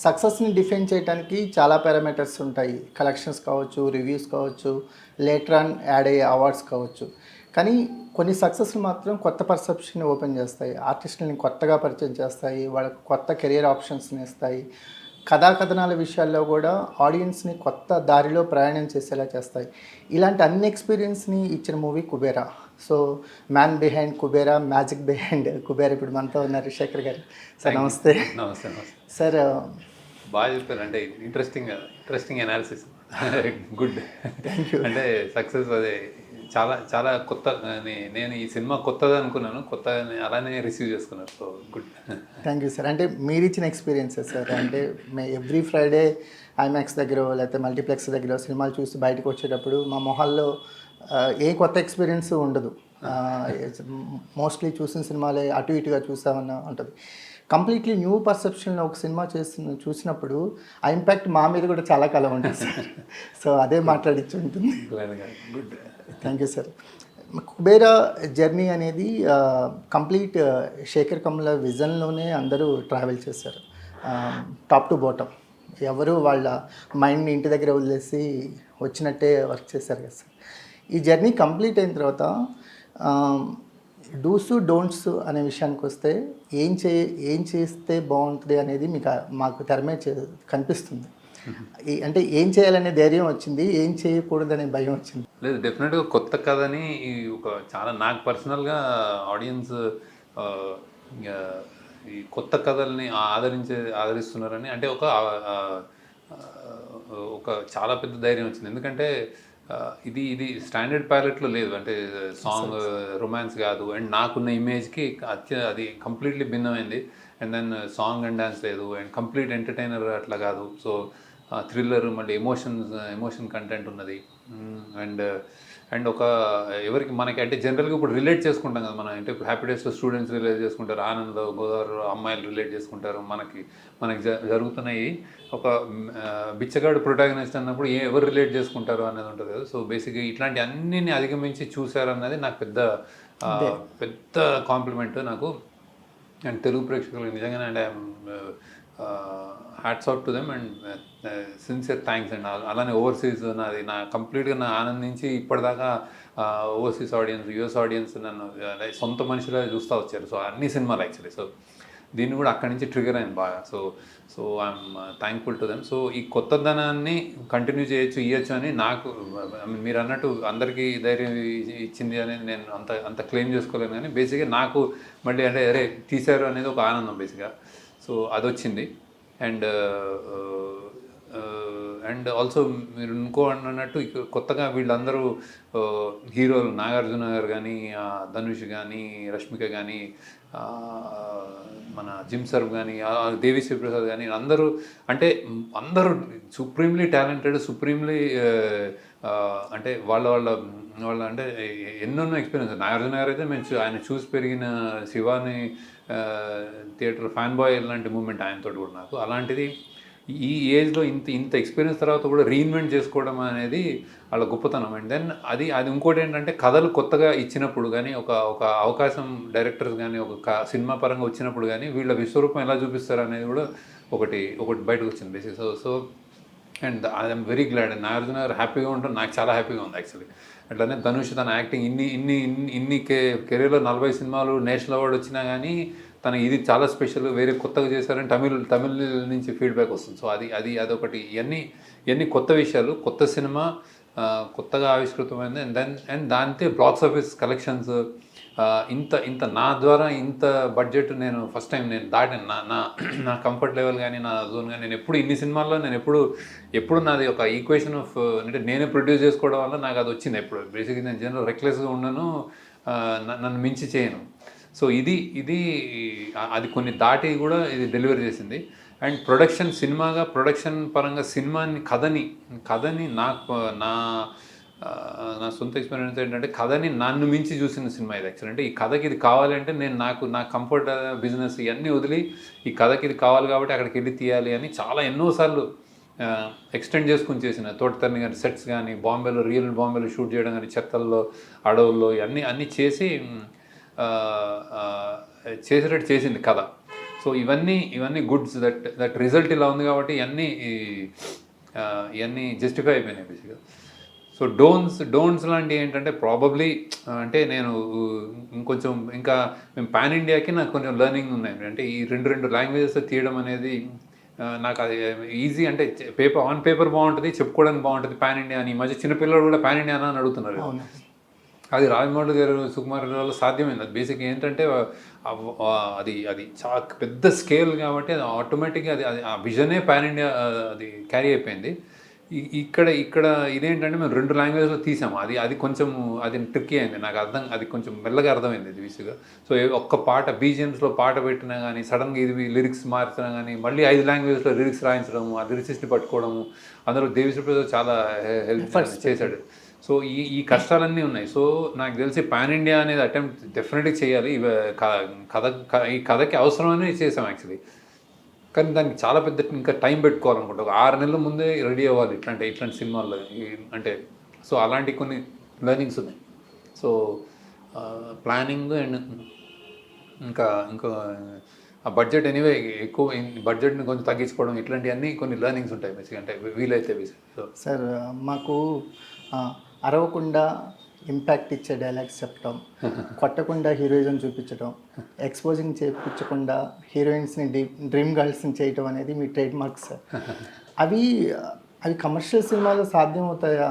సక్సెస్ని డిఫైన్ చేయడానికి చాలా పారామీటర్స్ ఉంటాయి. కలెక్షన్స్ కావచ్చు, రివ్యూస్ కావచ్చు, లేటర్ ఆన్ యాడ్ అయ్యే అవార్డ్స్ కావచ్చు. కానీ కొన్ని సక్సెస్లు మాత్రం కొత్త పర్సెప్షన్ ఓపెన్ చేస్తాయి. ఆర్టిస్టులని కొత్తగా పరిచయం చేస్తాయి. వాళ్ళకి కొత్త కెరియర్ ఆప్షన్స్ని ఇస్తాయి. కథా కథనాల విషయాల్లో కూడా ఆడియన్స్ని కొత్త దారిలో ప్రయాణం చేసేలా చేస్తాయి. ఇలాంటి అన్ని ఎక్స్పీరియన్స్ని ఇచ్చిన movie Kubera. So man behind Kubera, magic behind Kubera ఇప్పుడు మనతో ఉన్నారు శేఖర్ గారు. సార్ నమస్తే. నమస్తే నమస్తే సార్ బాగా చెప్పారు. అంటే interesting analysis. Good. Thank you. అంటే సక్సెస్ అదే చాలా చాలా కొత్త. నేను ఈ సినిమా కొత్తది అనుకున్నాను, కొత్త అలానే రిసీవ్ చేసుకున్నాను. So good. Thank you sir. అంటే మీరు ఇచ్చిన ఎక్స్పీరియన్సెస్ సార్. అంటే ఎవ్రీ ఫ్రైడే ఐమాక్స్ దగ్గర లేకపోతే మల్టీప్లెక్స్ దగ్గర సినిమాలు చూసి బయటకు వచ్చేటప్పుడు మా మొహాల్లో ఏ కొత్త ఎక్స్పీరియన్స్ ఉండదు. మోస్ట్లీ చూసిన సినిమాలే అటు ఇటుగా చూసామన్న ఉంటుంది. కంప్లీట్లీ న్యూ పర్సెప్షన్లో ఒక సినిమా చూసినప్పుడు ఆ ఇంపాక్ట్ మా మీద కూడా చాలా కాలం ఉంటుంది సార్. సో అదే మాట్లాడించి ఉంటుంది. Good. Thank you sir. Kubera journey అనేది కంప్లీట్ శేఖర్ కమ్ల విజన్లోనే అందరూ ట్రావెల్ చేశారు. టాప్ టు బాటమ్ ఎవరు వాళ్ళ మైండ్ని ఇంటి దగ్గర వదిలేసి వచ్చినట్టే వర్క్ చేశారు కదా సార్. ఈ జర్నీ కంప్లీట్ అయిన తర్వాత డూస్ డోంట్స్ అనే విషయానికి వస్తే ఏం చేస్తే బాగుంటుంది అనేది మాకు తెర మీద కనిపిస్తుంది. అంటే ఏం చేయాలనే ధైర్యం వచ్చింది, ఏం చేయకూడదనే భయం వచ్చింది. లేదు, డెఫినెట్గా కొత్త కథని ఒక చాలా నాకు పర్సనల్గా ఆడియన్స్ ఈ కొత్త కథల్ని ఆదరిస్తున్నారని అంటే ఒక చాలా పెద్ద ధైర్యం వచ్చింది. ఎందుకంటే ఇది స్టాండర్డ్ పైలట్లో లేదు. అంటే సాంగ్ రొమాన్స్ కాదు, అండ్ నాకున్న ఇమేజ్కి అది కంప్లీట్లీ భిన్నమైంది. And then song and dance లేదు, అండ్ కంప్లీట్ ఎంటర్టైనర్ అట్లా కాదు. సో థ్రిల్లర్, మళ్ళీ ఎమోషన్ కంటెంట్ ఉన్నది. అండ్ ఎవరికి మనకి అంటే జనరల్గా ఇప్పుడు రిలేట్ చేసుకుంటాం కదా మనం. అంటే ఇప్పుడు హ్యాపీ డేస్లో స్టూడెంట్స్ రిలేట్ చేసుకుంటారు, ఆనంద్లో గోదావరి అమ్మాయిలు రిలేట్ చేసుకుంటారు. మనకి జరుగుతున్నాయి. ఒక బిచ్చగాడు ప్రొటాగనిస్ట్ అన్నప్పుడు ఎవరు రిలేట్ చేసుకుంటారు అనేది ఉంటుంది కదా. సో బేసిక్గా ఇట్లాంటి అన్నిని అధిగమించి చూశారన్నది నాకు పెద్ద కాంప్లిమెంట్ నాకు. అండ్ తెలుగు ప్రేక్షకులకు నిజంగానే అంటే hats off to them and sincere thanks. And అలానే ఓవర్సీస్ నా కంప్లీట్గా నా ఆనందించి ఇప్పటిదాకా ఓవర్సీస్ ఆడియన్స్, యూఎస్ ఆడియన్స్ నన్ను సొంత మనుషులుగా చూస్తూ వచ్చారు. సో అన్ని సినిమాలు యాక్చువల్లీ. సో దీన్ని కూడా అక్కడి నుంచి ట్రిగర్ అయింది బాగా. So I'm thankful to them. So ఈ కొత్తదనాన్ని కంటిన్యూ ఇవ్వచ్చు అని నాకు, మీరు అన్నట్టు అందరికీ ధైర్యం ఇచ్చింది అనేది నేను అంత క్లెయిమ్ చేసుకోలేను. కానీ బేసిక్గా నాకు మళ్ళీ అంటే అరే తీశారు అనేది ఒక ఆనందం బేసిక్గా. సో అది వచ్చింది. అండ్ ఆల్సో మీరు అన్నట్టు కొత్తగా వీళ్ళందరూ హీరోలు, నాగార్జున గారు కానీ, ధనుష్ కానీ, రష్మిక కానీ, మన జిమ్ సర్వ్ కానీ, దేవిశ్రీ ప్రసాద్ కానీ, అందరూ సుప్రీంలీ టాలెంటెడ్, సుప్రీంలీ అంటే వాళ్ళ అంటే ఎన్నెన్నో ఎక్స్పీరియన్స్. నాగార్జున గారు అయితే ఆయన చూసి పెరిగిన శివాని థియేటర్ ఫ్యాన్ బాయ్ లాంటి మూమెంట్ ఆయనతో కూడా నాకు. అలాంటిది ఈ ఏజ్లో ఇంత ఎక్స్పీరియన్స్ తర్వాత కూడా రీఇన్వెంట్ చేసుకోవడం అనేది వాళ్ళ గొప్పతనం. అండ్ దెన్ అది ఇంకోటి ఏంటంటే కథలు కొత్తగా ఇచ్చినప్పుడు కానీ, ఒక అవకాశం డైరెక్టర్స్ కానీ ఒక సినిమా పరంగా వచ్చినప్పుడు కానీ వీళ్ళ విశ్వరూపం ఎలా చూపిస్తారు అనేది కూడా ఒకటి బయటకు వచ్చింది basic. So and I'm very glad. Nagarjuna గారు హ్యాపీగా ఉంటారు, నాకు చాలా హ్యాపీగా ఉంది యాక్చువల్లీ. అట్లానే ధనుష్ తన యాక్టింగ్ ఇన్ని కెరీర్లో 40 సినిమాలు నేషనల్ అవార్డు వచ్చినా కానీ తన ఇది చాలా స్పెషల్, వేరే కొత్తగా చేశారని తమిళ్ నుంచి ఫీడ్బ్యాక్ వస్తుంది. సో అదొకటి. ఇవన్నీ కొత్త విషయాలు, కొత్త సినిమా కొత్తగా ఆవిష్కృతమైంది. అండ్ దాంతో బాక్స్ ఆఫీస్ కలెక్షన్స్ ఇంత నా ద్వారా ఇంత బడ్జెట్ నేను ఫస్ట్ టైం నేను దాటాను. నా కంఫర్ట్ లెవెల్ కానీ, నా జోన్ కానీ. నేను ఎప్పుడు ఇన్ని సినిమాల్లో ఎప్పుడు నాది ఒక ఈక్వేషన్ ఆఫ్ అంటే నేనే ప్రొడ్యూస్ చేసుకోవడం వల్ల నాకు అది వచ్చింది. ఎప్పుడు బేసిక్గా నేను జనరల్ రెక్లెస్గా ఉండను, నన్ను మించి చేయను. సో ఇది అది కొన్ని దాటి కూడా ఇది డెలివరీ చేసింది. అండ్ ప్రొడక్షన్ పరంగా కథని నా సొంత ఎక్స్పీరియన్స్ ఏంటంటే కథని నన్ను మించి చూసిన సినిమా ఇది యాక్చువల్. అంటే ఈ కథకి ఇది కావాలంటే నేను నా కంఫర్ట్ బిజినెస్ ఇవన్నీ వదిలి ఈ కథకి ఇది కావాలి కాబట్టి అక్కడికి వెళ్ళి తీయాలి అని చాలా ఎన్నోసార్లు ఎక్స్టెండ్ చేసుకుని చేసిన తోటతన్ని కానీ, సెట్స్ కానీ, బాంబేలో షూట్ చేయడం కానీ, చెత్తల్లో, అడవుల్లో అన్నీ చేసి చేసేటట్టు చేసింది కథ. సో ఇవన్నీ గుడ్స్ దట్ రిజల్ట్ ఇలా ఉంది కాబట్టి ఇవన్నీ జస్టిఫై అయిపోయినాయి బేసిక్గా. సో డోంట్స్ లాంటివి ఏంటంటే ప్రాబబ్లీ అంటే నేను ఇంకొంచెం ఇంకా మేము పాన్ ఇండియాకి నాకు కొంచెం లెర్నింగ్ ఉన్నాయి. అంటే ఈ రెండు లాంగ్వేజెస్ తీయడం అనేది నాకు అది ఈజీ. అంటే ఆన్ పేపర్ బాగుంటుంది, చెప్పుకోవడానికి బాగుంటుంది పాన్ ఇండియా అని. ఈ మధ్య చిన్నపిల్లలు కూడా పాన్ ఇండియా అని అడుగుతున్నారు. అది రాజమౌళి గారు, సుకుమార్ గారి వల్ల సాధ్యమైంది. అది బేసిక్ ఏంటంటే అది చాలా పెద్ద స్కేల్ కాబట్టి అది ఆటోమేటిక్గా అది ఆ విజనే పాన్ ఇండియా అది క్యారీ అయిపోయింది. ఇక్కడ ఇదేంటంటే మేము 2 లాంగ్వేజ్లో తీసాము. అది కొంచెం అది ట్రిక్కీ అయింది నాకు. అది కొంచెం మెల్లగా అర్థమైంది ఇది విసుగా. సో ఒక్క పాట బీజిఎమ్స్లో పాట పెట్టినా కానీ సడన్గా ఇది లిరిక్స్ మార్చినా కానీ మళ్ళీ 5 లాంగ్వేజ్లో లిరిక్స్ రాయించడము, ఆ లిరిసిస్ట్ని పట్టుకోవడము, అందులో దేవిశ్రీ ప్రసాద్ చాలా హెల్ప్ చేశాడు. సో ఈ కష్టాలన్నీ ఉన్నాయి. సో నాకు తెలిసి పాన్ ఇండియా అనేది అటెంప్ట్ డెఫినెట్గా చేయాలి. ఈ కథకి అవసరమని చేసాం యాక్చువల్లీ. కానీ దానికి చాలా పెద్ద ఇంకా టైం పెట్టుకోవాలనుకుంటా. ఒక 6 నెలల ముందే రెడీ అవ్వాలి ఇట్లాంటి సినిమాల్లో. అంటే సో అలాంటి కొన్ని లెర్నింగ్స్ ఉన్నాయి. సో ప్లానింగ్ అండ్ ఇంకా ఆ బడ్జెట్ ఎనీవే ఎక్కువ బడ్జెట్ని కొంచెం తగ్గించుకోవడం ఇట్లాంటివన్నీ కొన్ని లెర్నింగ్స్ ఉంటాయి బేసిక్గా. అంటే వీలైతే సో సార్ మాకు అరవకుండా ఇంపాక్ట్ ఇచ్చే డైలాగ్స్ చెప్పడం, కొట్టకుండా హీరోయిజం చూపించడం, ఎక్స్పోజింగ్ చేయించకుండా హీరోయిన్స్ని డ్రీమ్ గర్ల్స్ని చేయటం అనేది మీ ట్రేడ్ మార్క్స్ సార్. అవి కమర్షియల్ సినిమాలో సాధ్యం అవుతాయా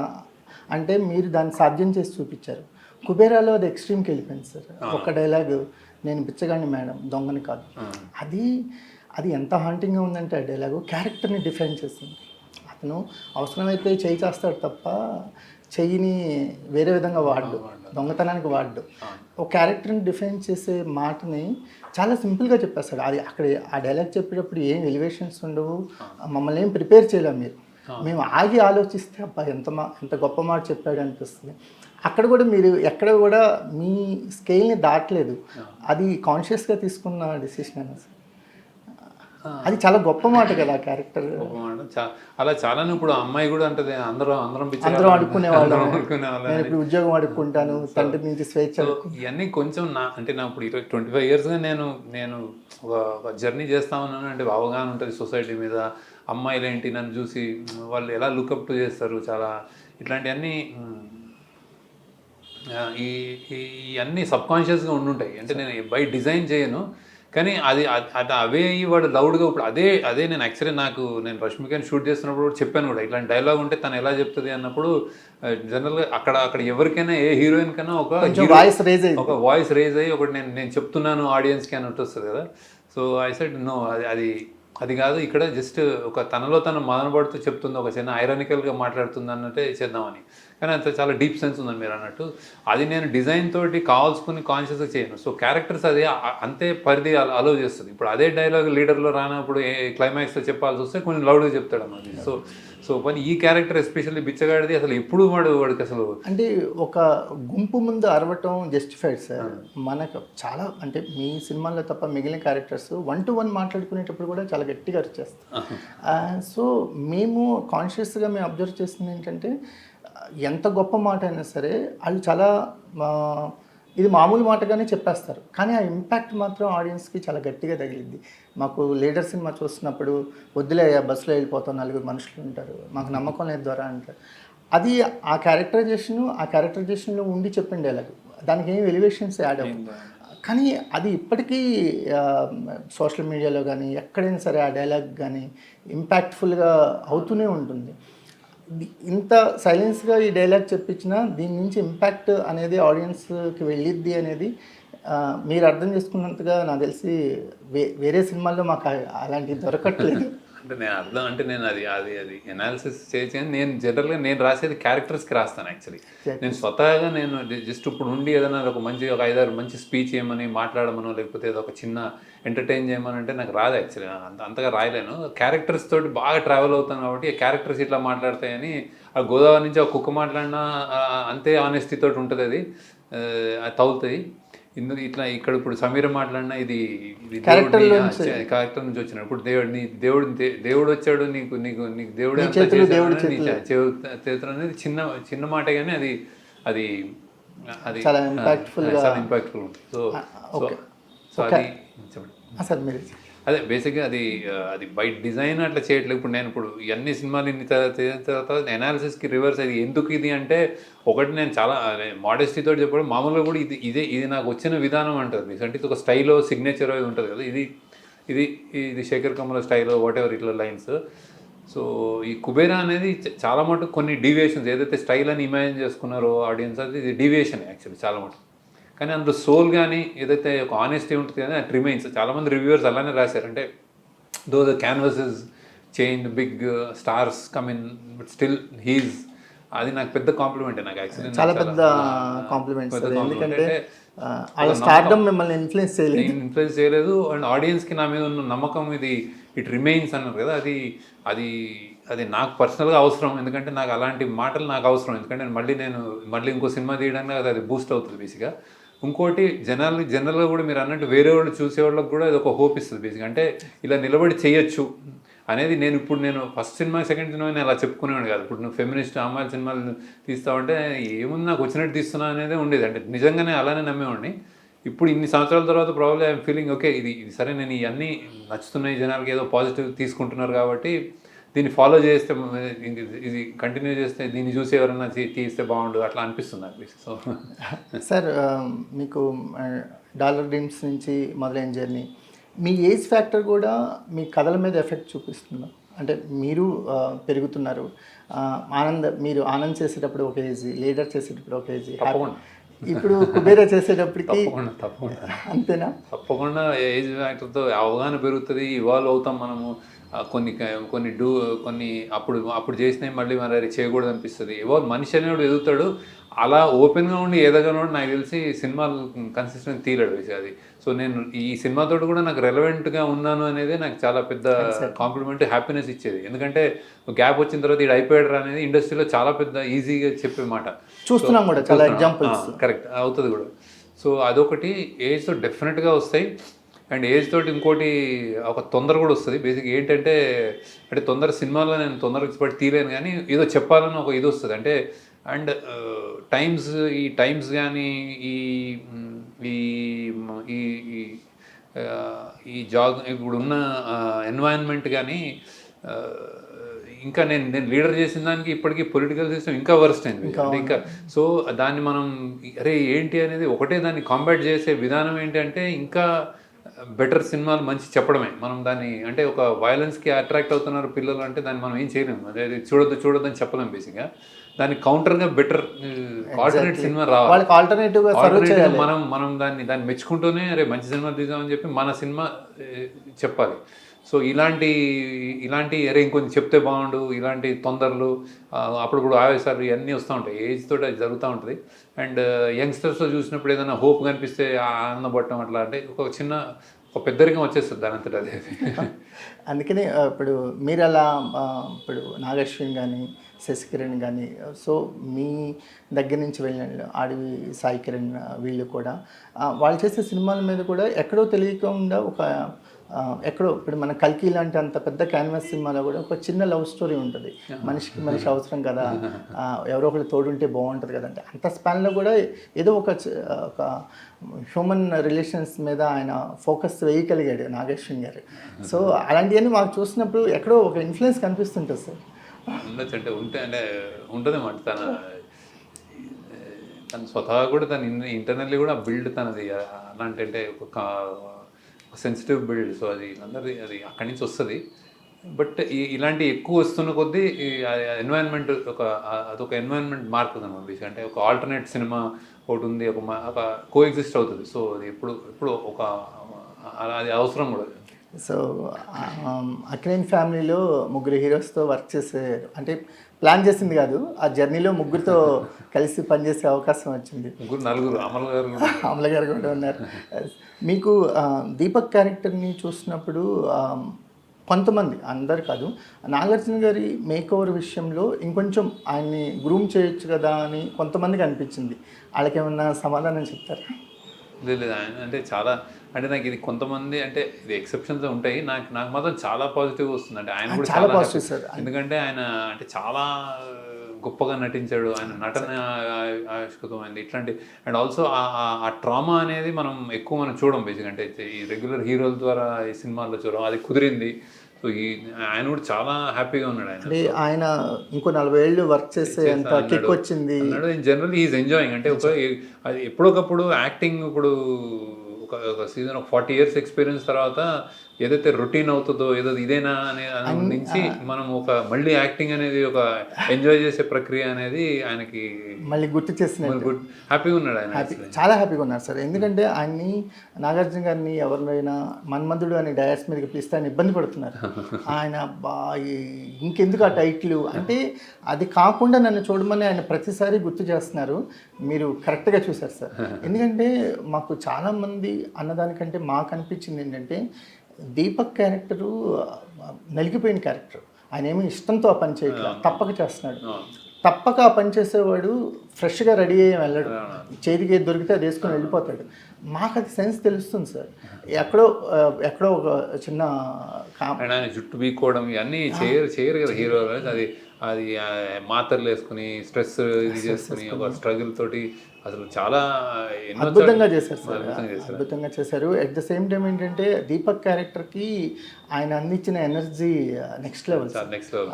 అంటే మీరు దాన్ని సాధ్యం చేసి చూపించారు. కుబేరాలో అది ఎక్స్ట్రీమ్కి వెళ్ళిపోయింది సార్. ఒక డైలాగ్, నేను బిచ్చగాడిని మేడం, దొంగని కాదు. అది ఎంత హాంటింగ్గా ఉందంటే ఆ డైలాగు క్యారెక్టర్ని డిఫైన్ చేస్తుంది. అతను అవసరమైతే చేయి చేస్తాడు తప్ప చెయ్యిని వేరే విధంగా వాడు, దొంగతనానికి వాడు. ఒక క్యారెక్టర్ని డిఫైన్ చేసే మాటని చాలా సింపుల్గా చెప్పేస్తాడు. అక్కడ ఆ డైలాగ్ చెప్పేటప్పుడు ఏం ఎలివేషన్స్ ఉండవు, మమ్మల్ని ఏం ప్రిపేర్ చేయలేము మీరు. మేము ఆగి ఆలోచిస్తే అబ్బా ఎంత గొప్ప మాట చెప్పాడు అనిపిస్తుంది. అక్కడ కూడా మీరు ఎక్కడ కూడా మీ స్కేల్ని దాటలేదు. అది కాన్షియస్గా తీసుకున్న డెసిషన్ అయినా సార్. అది చాలా గొప్ప మాట కదా ఆ క్యారెక్టర్. అలా చాలా. ఇప్పుడు అమ్మాయి కూడా అంటే అందరం అడుక్కునేవాళ్ళం. నేను ఇప్పుడు ఉద్యోగం అడుక్కుంటాను, తండ్రి నుంచి స్వేచ్ఛ. ఇవన్నీ కొంచెం నా ఇప్పుడు 25 ఇయర్స్గా నేను ఒక జర్నీ చేస్తా ఉన్నాను. అంటే అవగాహన ఉంటుంది సొసైటీ మీద. అమ్మాయిలు ఏంటి నన్ను చూసి వాళ్ళు ఎలా లుకప్ టు చేస్తారు, చాలా ఇట్లాంటివన్నీ ఇవన్నీ సబ్కాన్షియస్గా ఉండుంటాయి. అంటే నేను బై డిజైన్ చేయను, కానీ అవే వాడు లౌడ్గా. ఇప్పుడు అదే నేను యాక్చువల్లీ నేను రష్మికని షూట్ చేస్తున్నప్పుడు కూడా చెప్పాను కూడా, ఇట్లాంటి డైలాగ్ ఉంటే తను ఎలా చెప్తుంది అన్నప్పుడు జనరల్గా అక్కడ ఎవరికైనా ఏ హీరోయిన్ కైనా ఒక వాయిస్ రేజ్ అయ్యి ఒకటి నేను చెప్తున్నాను ఆడియన్స్కి అన్నట్టు వస్తుంది కదా. సో ఐ సెడ్ నో, అది కాదు. ఇక్కడ జస్ట్ ఒక తనలో తను మదనపడుతూ చెప్తుంది, ఒక చిన్న ఐరానికల్గా మాట్లాడుతుంది అన్నట్టే చేద్దామని. కానీ అంత చాలా డీప్ సెన్స్ ఉందని మీరు అన్నట్టు. అది నేను డిజైన్ తోటి కావాల్సుకుని కాన్షియస్గా చేయను. సో క్యారెక్టర్స్ అది అంతే పరిధి అలో చేస్తుంది. ఇప్పుడు అదే డైలాగ్ లీడర్లో రానప్పుడు క్లైమాక్స్లో చెప్పాల్సి వస్తే కొంచెం లౌడ్గా చెప్తాడు అన్నది. సో పని ఈ క్యారెక్టర్ ఎస్పెషల్లీ బిచ్చగాడిది అసలు ఎప్పుడు వాడికి అసలు అంటే ఒక గుంపు ముందు అరవటం జస్టిఫైడ్ సార్. మనకు చాలా అంటే మీ సినిమాల్లో తప్ప మిగిలిన క్యారెక్టర్స్ 1-to-1 మాట్లాడుకునేటప్పుడు కూడా చాలా గట్టిగా అరిచేస్తాం. సో మేము కాన్షియస్గా మేము అబ్జర్వ్ చేస్తుంది ఏంటంటే ఎంత గొప్ప మాట అయినా సరే వాళ్ళు చాలా ఇది మామూలు మాటగానే చెప్పేస్తారు, కానీ ఆ ఇంపాక్ట్ మాత్రం ఆడియన్స్కి చాలా గట్టిగా తగిలింది. మాకు లీడర్ సినిమా చూస్తున్నప్పుడు వద్దులే బస్సులో వెళ్ళిపోతాం, 4 మనుషులు ఉంటారు, మాకు నమ్మకం లేదు ద్వారా అంటారు. అది ఆ క్యారెక్టరైజేషన్లో ఉండి చెప్పండి డైలాగ్, దానికి ఏం ఎలివేషన్స్ యాడ్ అవ్వదు. కానీ అది ఇప్పటికీ సోషల్ మీడియాలో కానీ ఎక్కడైనా సరే ఆ డైలాగ్ కానీ ఇంపాక్ట్ఫుల్గా అవుతూనే ఉంటుంది. ఇంత సైలెన్స్గా ఈ డైలాగ్ చెప్పించినా దీని నుంచి ఇంపాక్ట్ అనేది ఆడియన్స్కి వెళ్ళిద్ది అనేది మీరు అర్థం చేసుకున్నంతగా నాకు తెలిసి వేరే సినిమాల్లో మాకు అలాంటివి దొరకట్లేదు. అంటే నేను అది ఎనాలిసిస్ చేసి నేను జనరల్గా నేను రాసేది క్యారెక్టర్స్కి రాస్తాను. యాక్చువల్లీ నేను స్వతహాగా నేను జస్ట్ ఇప్పుడు ఉండి ఏదైనా ఒక 5-6 మంచి స్పీచ్ చేయమని మాట్లాడమనో లేకపోతే ఏదో ఒక చిన్న ఎంటర్టైన్ చేయమని అంటే నాకు రాదు. యాక్చువల్లీ అంతగా రాయలేను. క్యారెక్టర్స్ తోటి బాగా ట్రావెల్ అవుతాను కాబట్టి క్యారెక్టర్స్ ఇట్లా మాట్లాడతాయని. ఆ గోదావరి నుంచి ఒక కుక్క మాట్లాడినా అంతే ఆనెస్టీ తోటి ఉంటుంది, అది తగులుతాయి. ఇక్కడ ఇప్పుడు సమీర మాట్లాడినా ఇది క్యారెక్టర్ నుంచి వచ్చిన ఇప్పుడు దేవుడు వచ్చాడు నీకు దేవుడే చేతులు అనేది చిన్న మాట, కానీ అది చాలా ఇంపాక్ట్ఫుల్ ఉంటుంది. సో అది చెప్పండి సార్ మీరు అదే బేసిక్గా అది బై డిజైన్ అట్లా చేయట్లేదు. ఇప్పుడు నేను ఇవన్నీ సినిమాలు ఇన్ని చేసిన తర్వాత ఎనాలిసిస్కి రివర్స్ అది ఎందుకు ఇది అంటే, ఒకటి నేను చాలా మోడెస్టీ తోటి చెప్పడం మామూలుగా కూడా ఇది నాకు వచ్చిన విధానం అంటారు. అంటే ఇది ఒక స్టైలో సిగ్నేచర్ అది ఉంటుంది కదా, ఇది ఇది Sekhar Kammula style what ever ఇట్లా లైన్స్. సో ఈ కుబేరా అనేది చాలా మటుకు కొన్ని డీవియేషన్స్ ఏదైతే స్టైల్ అని ఇమాజిన్ చేసుకున్నారో ఆడియన్స్, అది ఇది డీవియేషన్ యాక్చువల్లీ చాలా మటుకు. కానీ అందులో సోల్ కానీ ఏదైతే ఒక ఆనెస్టీ ఉంటుంది కానీ అది రిమైన్స్. చాలామంది రివ్యూవర్స్ అలానే రాశారు. అంటే though the canvas is change, big stars come in, but still he's, అది నాకు పెద్ద కాంప్లిమెంట్. నాకు యాక్చువల్లీ చాలా పెద్ద కాంప్లిమెంట్స్, ఎందుకంటే వాళ్ళ స్టార్డమ్ మిమ్మల్ని ఇన్ఫ్లుయెన్స్ చేయలేదు. అండ్ ఆడియన్స్కి నా మీద ఉన్న నమ్మకం ఇట్ రిమైన్స్ అన్నారు కదా, అది నాకు పర్సనల్గా అవసరం. ఎందుకంటే నాకు అలాంటి మాటలు నాకు అవసరం. ఎందుకంటే నేను మళ్ళీ ఇంకో సినిమా తీయడానికి అది బూస్ట్ అవుతుంది బేసిక్గా. ఇంకోటి జనరల్గా కూడా మీరు అన్నట్టు వేరే వాళ్ళు చూసేవాళ్ళకి కూడా అది ఒక హోప్ ఇస్తుంది బేసిక్గా. అంటే ఇలా నిలబడి చేయొచ్చు అనేది నేను ఫస్ట్ సినిమా సెకండ్ సినిమా నేను అలా చెప్పుకునేవాడు కాదు. ఇప్పుడు నువ్వు ఫెమినిస్ట్ అమ్మాయిల సినిమాలు తీస్తావంటే ఏముంది నాకు వచ్చినట్టు తీస్తున్నా అనేది ఉండేది. అంటే నిజంగానే అలానే నమ్మేవాడిని. ఇప్పుడు ఇన్ని సంవత్సరాల తర్వాత ప్రాబ్లమ్ ఐఎమ్ ఫీలింగ్ ఓకే, ఇది సరే, నేను ఇవన్నీ నచ్చుతున్నాయి, జనాలకి ఏదో పాజిటివ్ తీసుకుంటున్నారు కాబట్టి దీన్ని ఫాలో చేస్తే, ఇది కంటిన్యూ చేస్తే, దీన్ని చూసి ఎవరైనా తీస్తే బాగుండు అట్లా అనిపిస్తుంది నాకు. సో సార్, మీకు డాలర్ డ్రీమ్స్ నుంచి మొదలైన జర్నీ, మీ ఏజ్ ఫ్యాక్టర్ కూడా మీ కథల మీద ఎఫెక్ట్ చూపిస్తుంది. అంటే మీరు పెరుగుతున్నారు, మీరు ఆనంద్ చేసేటప్పుడు ఒక ఏజ్, లీడర్ చేసేటప్పుడు ఒక ఏజ్, ఇప్పుడు కుబేరా చేసేటప్పటికి తప్పకుండా అంతేనా? తప్పకుండా ఏజ్ ఫ్యాక్టర్తో అవగాహన పెరుగుతుంది, ఇవాల్వ్ అవుతాం మనము. కొన్ని అప్పుడు చేసినవి మళ్ళీ మరి చేయకూడదు అనిపిస్తుంది. మనిషి అనేవాడు ఎదుగుతాడు. అలా ఓపెన్గా ఉండి ఎదగనోడు నాకు తెలిసి సినిమాలు కన్సిస్టెంట్ తీయలేడు అది. సో నేను ఈ సినిమాతో కూడా నాకు రెలవెంట్గా ఉన్నాను అనేది నాకు చాలా పెద్ద కాంప్లిమెంట్, హ్యాపీనెస్ ఇచ్చేది. ఎందుకంటే గ్యాప్ వచ్చిన తర్వాత ఇది అయిపోయాడు అనేది ఇండస్ట్రీలో చాలా పెద్ద ఈజీగా చెప్పే మాట చూస్తున్నాం కూడా, చాలా ఎగ్జాంపుల్స్. కరెక్ట్ అవుతుంది కూడా. సో అదొకటి, ఏజ్తో డెఫినెట్గా వస్తాయి. అండ్ ఏజ్ తోటి ఇంకోటి ఒక తొందర కూడా వస్తుంది. బేసిక్ ఏంటంటే, అంటే సినిమాలో నేను తొందరగా తీయలేను, కానీ ఏదో చెప్పాలని ఒక ఇది వస్తుంది. అంటే అండ్ టైమ్స్ కానీ ఈ జాగ్ ఇప్పుడున్న ఎన్వైరన్మెంట్ కానీ, ఇంకా నేను లీడర్ చేసిన దానికి ఇప్పటికీ పొలిటికల్ సిస్టమ్ ఇంకా వర్స్ట్ అయింది. ఇంకా సో దాన్ని మనం అరే ఏంటి అనేది ఒకటే, దాన్ని కాంబాట్ చేసే విధానం ఏంటంటే ఇంకా బెటర్ సినిమాలు మంచి చెప్పడమే. మనం దాన్ని అంటే ఒక వైలెన్స్కి అట్రాక్ట్ అవుతున్నారు పిల్లలు అంటే దాన్ని మనం ఏం చేయలేము. అదే చూడొద్దు అని చెప్పలేం. బేసిక్గా దానికి కౌంటర్గా బెటర్ ఆల్టర్నేట్ సినిమా రావాలి. మనం దాన్ని మెచ్చుకుంటూనే అరే మంచి సినిమా తీద్దామని చెప్పి మన సినిమా చెప్పాలి. సో ఇలాంటి అరే ఇంకొంచెం చెప్తే బాగుండు, ఇలాంటి తొందరలు, అప్పుడప్పుడు ఆవేశాలు ఇవన్నీ వస్తూ ఉంటాయి. ఏజ్ తోటి అది జరుగుతూ ఉంటుంది. అండ్ యంగ్స్టర్స్లో చూసినప్పుడు ఏదైనా హోప్ కనిపిస్తే ఆనందపడటం అట్లా, అంటే ఒక పెద్దరికం వచ్చేస్తుంది దాని అంతటా అదే. అందుకని ఇప్పుడు మీరు అలా ఇప్పుడు నాగశ్విన్ కానీ శశికిరణ్ కానీ, సో మీ దగ్గర నుంచి వెళ్ళిన అడవి సాయి కిరణ్ వీళ్ళు కూడా వాళ్ళు చేసే సినిమాల మీద కూడా ఎక్కడో తెలియకుండా ఎక్కడో ఇప్పుడు మన కల్కి లాంటి అంత పెద్ద క్యాన్వాస్ సినిమాలో కూడా ఒక చిన్న లవ్ స్టోరీ ఉంటుంది. మనిషికి మనిషి అవసరం కదా, ఎవరో ఒకరు తోడుంటే బాగుంటుంది కదా, అంటే అంత స్పాన్లో కూడా ఏదో ఒక హ్యూమన్ రిలేషన్స్ మీద ఆయన ఫోకస్ వేయగలిగాడు నాగేశ్వన్ గారు. సో అలాంటివన్నీ మాకు చూసినప్పుడు ఎక్కడో ఒక ఇన్ఫ్లుయెన్స్ కనిపిస్తుంటుంది సార్. ఉండొచ్చు, అంటే ఉంటుంది అన్నమాట. తను స్వతహా కూడా ఇంటర్నల్లీ కూడా బిల్డ్ తనది అలాంటి, అంటే ఒక సెన్సిటివ్ బిల్డ్. సో అది అక్కడి నుంచి వస్తుంది. బట్ ఇలాంటి ఎక్కువ వస్తున్న కొద్దీ ఎన్వైరన్మెంట్ అదొక ఎన్వైరన్మెంట్ మారుతుంది అన్నమాట. అంటే ఒక ఆల్టర్నేట్ సినిమా ఒకటి ఉంది, ఒక కో ఎగ్జిస్ట్ అవుతుంది. సో అది ఎప్పుడు అది అవసరం కూడా. సో అక్కినేని ఫ్యామిలీలో ముగ్గురు హీరోస్తో వర్క్ చేశారు, అంటే ప్లాన్ చేసింది కాదు, ఆ జర్నీలో ముగ్గురితో కలిసి పనిచేసే అవకాశం వచ్చింది. నలుగురు, అమల గారు కూడా ఉన్నారు. మీకు దీపక్ క్యారెక్టర్ని చూసినప్పుడు కొంతమంది, అందరు కాదు, నాగార్జున గారి మేక్ ఓవర్ విషయంలో ఇంకొంచెం ఆయన్ని గ్రూమ్ చేయొచ్చు కదా అని కొంతమందికి అనిపించింది. వాళ్ళకి ఏమన్నా సమాధానం చెప్తారా? లేదు, ఆయన అంటే చాలా, అంటే నాకు ఇది కొంతమంది అంటే ఇది ఎక్సెప్షన్స్ ఉంటాయి, నాకు మాత్రం చాలా పాజిటివ్ వస్తుంది. అంటే ఆయన కూడా చాలా పాజిటివ్ సార్. ఎందుకంటే ఆయన అంటే చాలా గొప్పగా నటించాడు, ఆయన నటన ఆవిష్కృతమైంది ఇట్లాంటి. అండ్ ఆల్సో ఆ ట్రామా అనేది మనం చూడం బేసిక్, అంటే ఈ రెగ్యులర్ హీరోల ద్వారా ఈ సినిమాల్లో చూడడం అది కుదిరింది. సో ఆయన కూడా చాలా హ్యాపీగా ఉన్నాడు. ఆయన అంటే ఆయన ఇంకో 40 ఏళ్ళు వర్క్ చేసే అంత కిక్ వచ్చింది అన్నాడు. In general is enjoying. అంటే అది ఎప్పుడొకప్పుడు యాక్టింగ్ ఇప్పుడు ఒక సీజన్, ఒక 40 years ఎక్స్పీరియన్స్ తర్వాత ఏదైతే రొటీన్ అవుతుందో ఏదో ఇదేనా అనే నుంచి మనం మళ్ళీ యాక్టింగ్ అనేది ఒక ఎంజాయ్ చేసే ప్రక్రియ అనేది ఆయనకి మళ్ళీ గుర్తు చేసిన హ్యాపీగా ఉన్నాడు. ఆయన చాలా హ్యాపీగా ఉన్నారు సార్. ఎందుకంటే ఆయన్ని, నాగార్జున గారిని ఎవరినైనా మన్మధుడు అని డయాస్ మీదకి పిలిస్తే ఆయన ఇబ్బంది పడుతున్నారు. ఆయన ఇంకెందుకు ఆ టైటిల్ అంటే, అది కాకుండా నన్ను చూడమని ఆయన ప్రతిసారి గుర్తు చేస్తున్నారు. మీరు కరెక్ట్గా చూశారు సార్. ఎందుకంటే మాకు చాలామంది అన్నదానికంటే మాకు అనిపించింది ఏంటంటే, దీపక్ క్యారెక్టరు నలిగిపోయిన క్యారెక్టర్. ఆయన ఏమి ఇష్టంతో ఆ పని చేయట్లేదు, తప్పక చేస్తున్నాడు. తప్పక ఆ పని చేసేవాడు ఫ్రెష్గా రెడీ అయ్యి వెళ్ళడు, చేతికి ఏది దొరికితే అది వేసుకొని వెళ్ళిపోతాడు. మాకు అది సెన్స్ తెలుస్తుంది సార్. ఎక్కడో ఒక చిన్న ఆయన జుట్టు బీక్కోవడం ఇవన్నీ చేయరు కదా హీరో. అది మాత్రలు వేసుకుని స్ట్రెస్ ఇది చేసుకుని ఒక స్ట్రగుల్ తోటి అసలు చాలా అద్భుతంగా చేశారు సార్, అద్భుతంగా చేశారు. అట్ ద సేమ్ టైం ఏంటంటే దీపక్ క్యారెక్టర్కి ఆయన అందించిన ఎనర్జీ నెక్స్ట్ లెవెల్.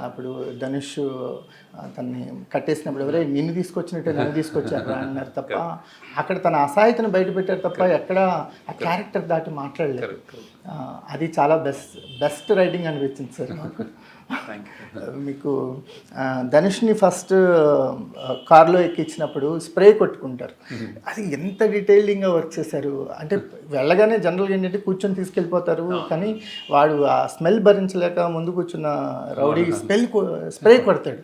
అప్పుడు ధనుష్ తన్ని కట్టేసినప్పుడు ఎవరే నిన్ను తీసుకొచ్చినట్టే నన్ను తీసుకొచ్చారు అన్నారు తప్ప, అక్కడ తన అసహాయతను బయట పెట్టారు తప్ప ఎక్కడ ఆ క్యారెక్టర్ దాటి మాట్లాడలేదు. అది చాలా బెస్ట్ రైటింగ్ అనిపించింది సార్ నాకు. మీకు ధనుష్ని ఫస్ట్ కార్లో ఎక్కించినప్పుడు స్ప్రే కొట్టుకుంటారు, అది ఎంత డీటెయిలింగ్గా వర్క్ చేశారు. అంటే వెళ్ళగానే జనరల్గా ఏంటంటే కూర్చొని తీసుకెళ్ళిపోతారు, కానీ వాడు ఆ స్మెల్ భరించలేక ముందు కూర్చున్న రౌడీ స్ప్రే కొడతాడు.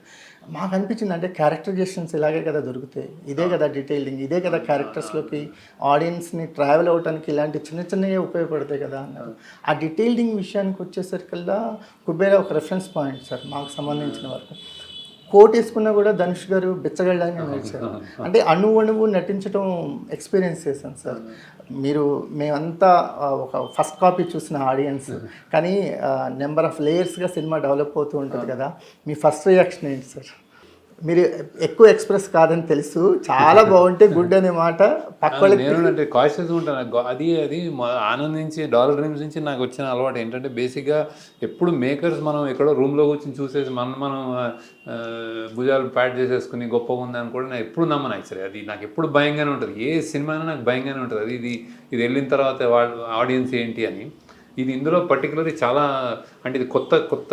మాకు అనిపించింది అంటే క్యారెక్టరైజేషన్స్ ఇలాగే కదా దొరుకుతాయి, ఇదే కదా డీటెయిలింగ్, ఇదే కదా క్యారెక్టర్స్లోకి ఆడియన్స్ని ట్రావెల్ అవ్వడానికి ఇలాంటి చిన్నవే ఉపయోగపడతాయి కదా అన్నారు. ఆ డీటెయిలింగ్ విషయానికి వచ్చేసరికల్లా కుబేరా ఒక రెఫరెన్స్ పాయింట్ సార్ మాకు సంబంధించిన వరకు. కోట్ వేసుకున్నా కూడా ధనుష్ గారు బిచ్చగళ్ళని నడిచారు. అంటే అణువు నటించడం ఎక్స్పీరియన్స్ చేశాను సార్. మేమంతా ఒక ఫస్ట్ కాపీ చూసిన ఆడియన్స్, కానీ నెంబర్ ఆఫ్ లేయర్స్గా సినిమా డెవలప్ అవుతూ ఉంటుంది కదా. మీ ఫస్ట్ రియాక్షన్ ఏంటి సార్? మీరు ఎక్కువ ఎక్స్ప్రెస్ కాదని తెలుసు, చాలా బాగుంటే గుడ్ అనే మాట పక్కలకి. నేను అంటే కాన్షియస్ ఉంటాను. అది ఆనంద్ నుంచి డాలర్ డ్రీమ్స్ నుంచి నాకు వచ్చిన అలవాటు ఏంటంటే, బేసిక్గా ఎప్పుడు మేకర్స్ మనం ఎక్కడో రూమ్లో కూర్చొని చూసేసి మనం భుజాలు ప్యాడ్ చేసేసుకుని గొప్పగా ఉందని కూడా నేను ఎప్పుడు నమ్మను. యాక్చువల్లీ అది నాకు ఎప్పుడు భయంగానే ఉంటుంది. ఏ సినిమా నాకు భయంగానే ఉంటుంది. అది ఇది వెళ్ళిన తర్వాత ఆడియన్స్ ఏంటి అని. ఇది ఇందులో పర్టికులర్లీ చాలా అంటే ఇది కొత్త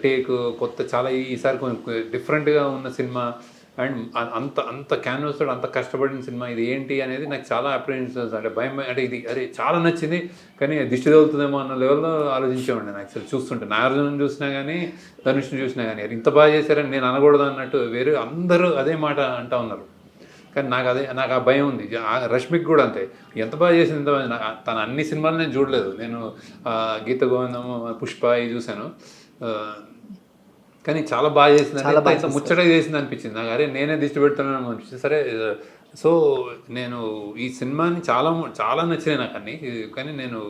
టేక్, చాలా ఈసారి కొంచెం డిఫరెంట్గా ఉన్న సినిమా. అండ్ అంత క్యాన్వాస్ తోటి అంత కష్టపడిన సినిమా ఇది ఏంటి అనేది నాకు చాలా అప్రిహెన్షన్స్, అంటే భయం. అంటే ఇది చాలా నచ్చింది, కానీ దిష్టి తగులుతుందేమో అన్న లెవెల్లో ఆలోచించేవాడిని నేను యాక్చువల్లీ చూస్తుంటే. నాగార్జున చూసినా కానీ ధనుష్ని చూసినా కానీ ఇంత బాగా చేశారని నేను అనకూడదు అన్నట్టు వేరే అందరూ అదే మాట అంటూ ఉన్నారు. కానీ నాకు ఆ భయం ఉంది. రష్మిక్ కూడా అంతే, ఎంత బాగా చేసింది, ఎంత బాగా. తన అన్ని సినిమాలు నేను చూడలేదు. నేను గీత గోవిందం, పుష్ప ఇవి చూశాను, కానీ చాలా బాగా చేసింది, ఇంత ముచ్చటగా చేసింది అనిపించింది నాకు. అరే నేనే దిష్టి పెడుతున్నాను అనిపించింది. సరే, సో నేను ఈ సినిమాని చాలా నచ్చినాయి నాకు అన్నీ. కానీ నేను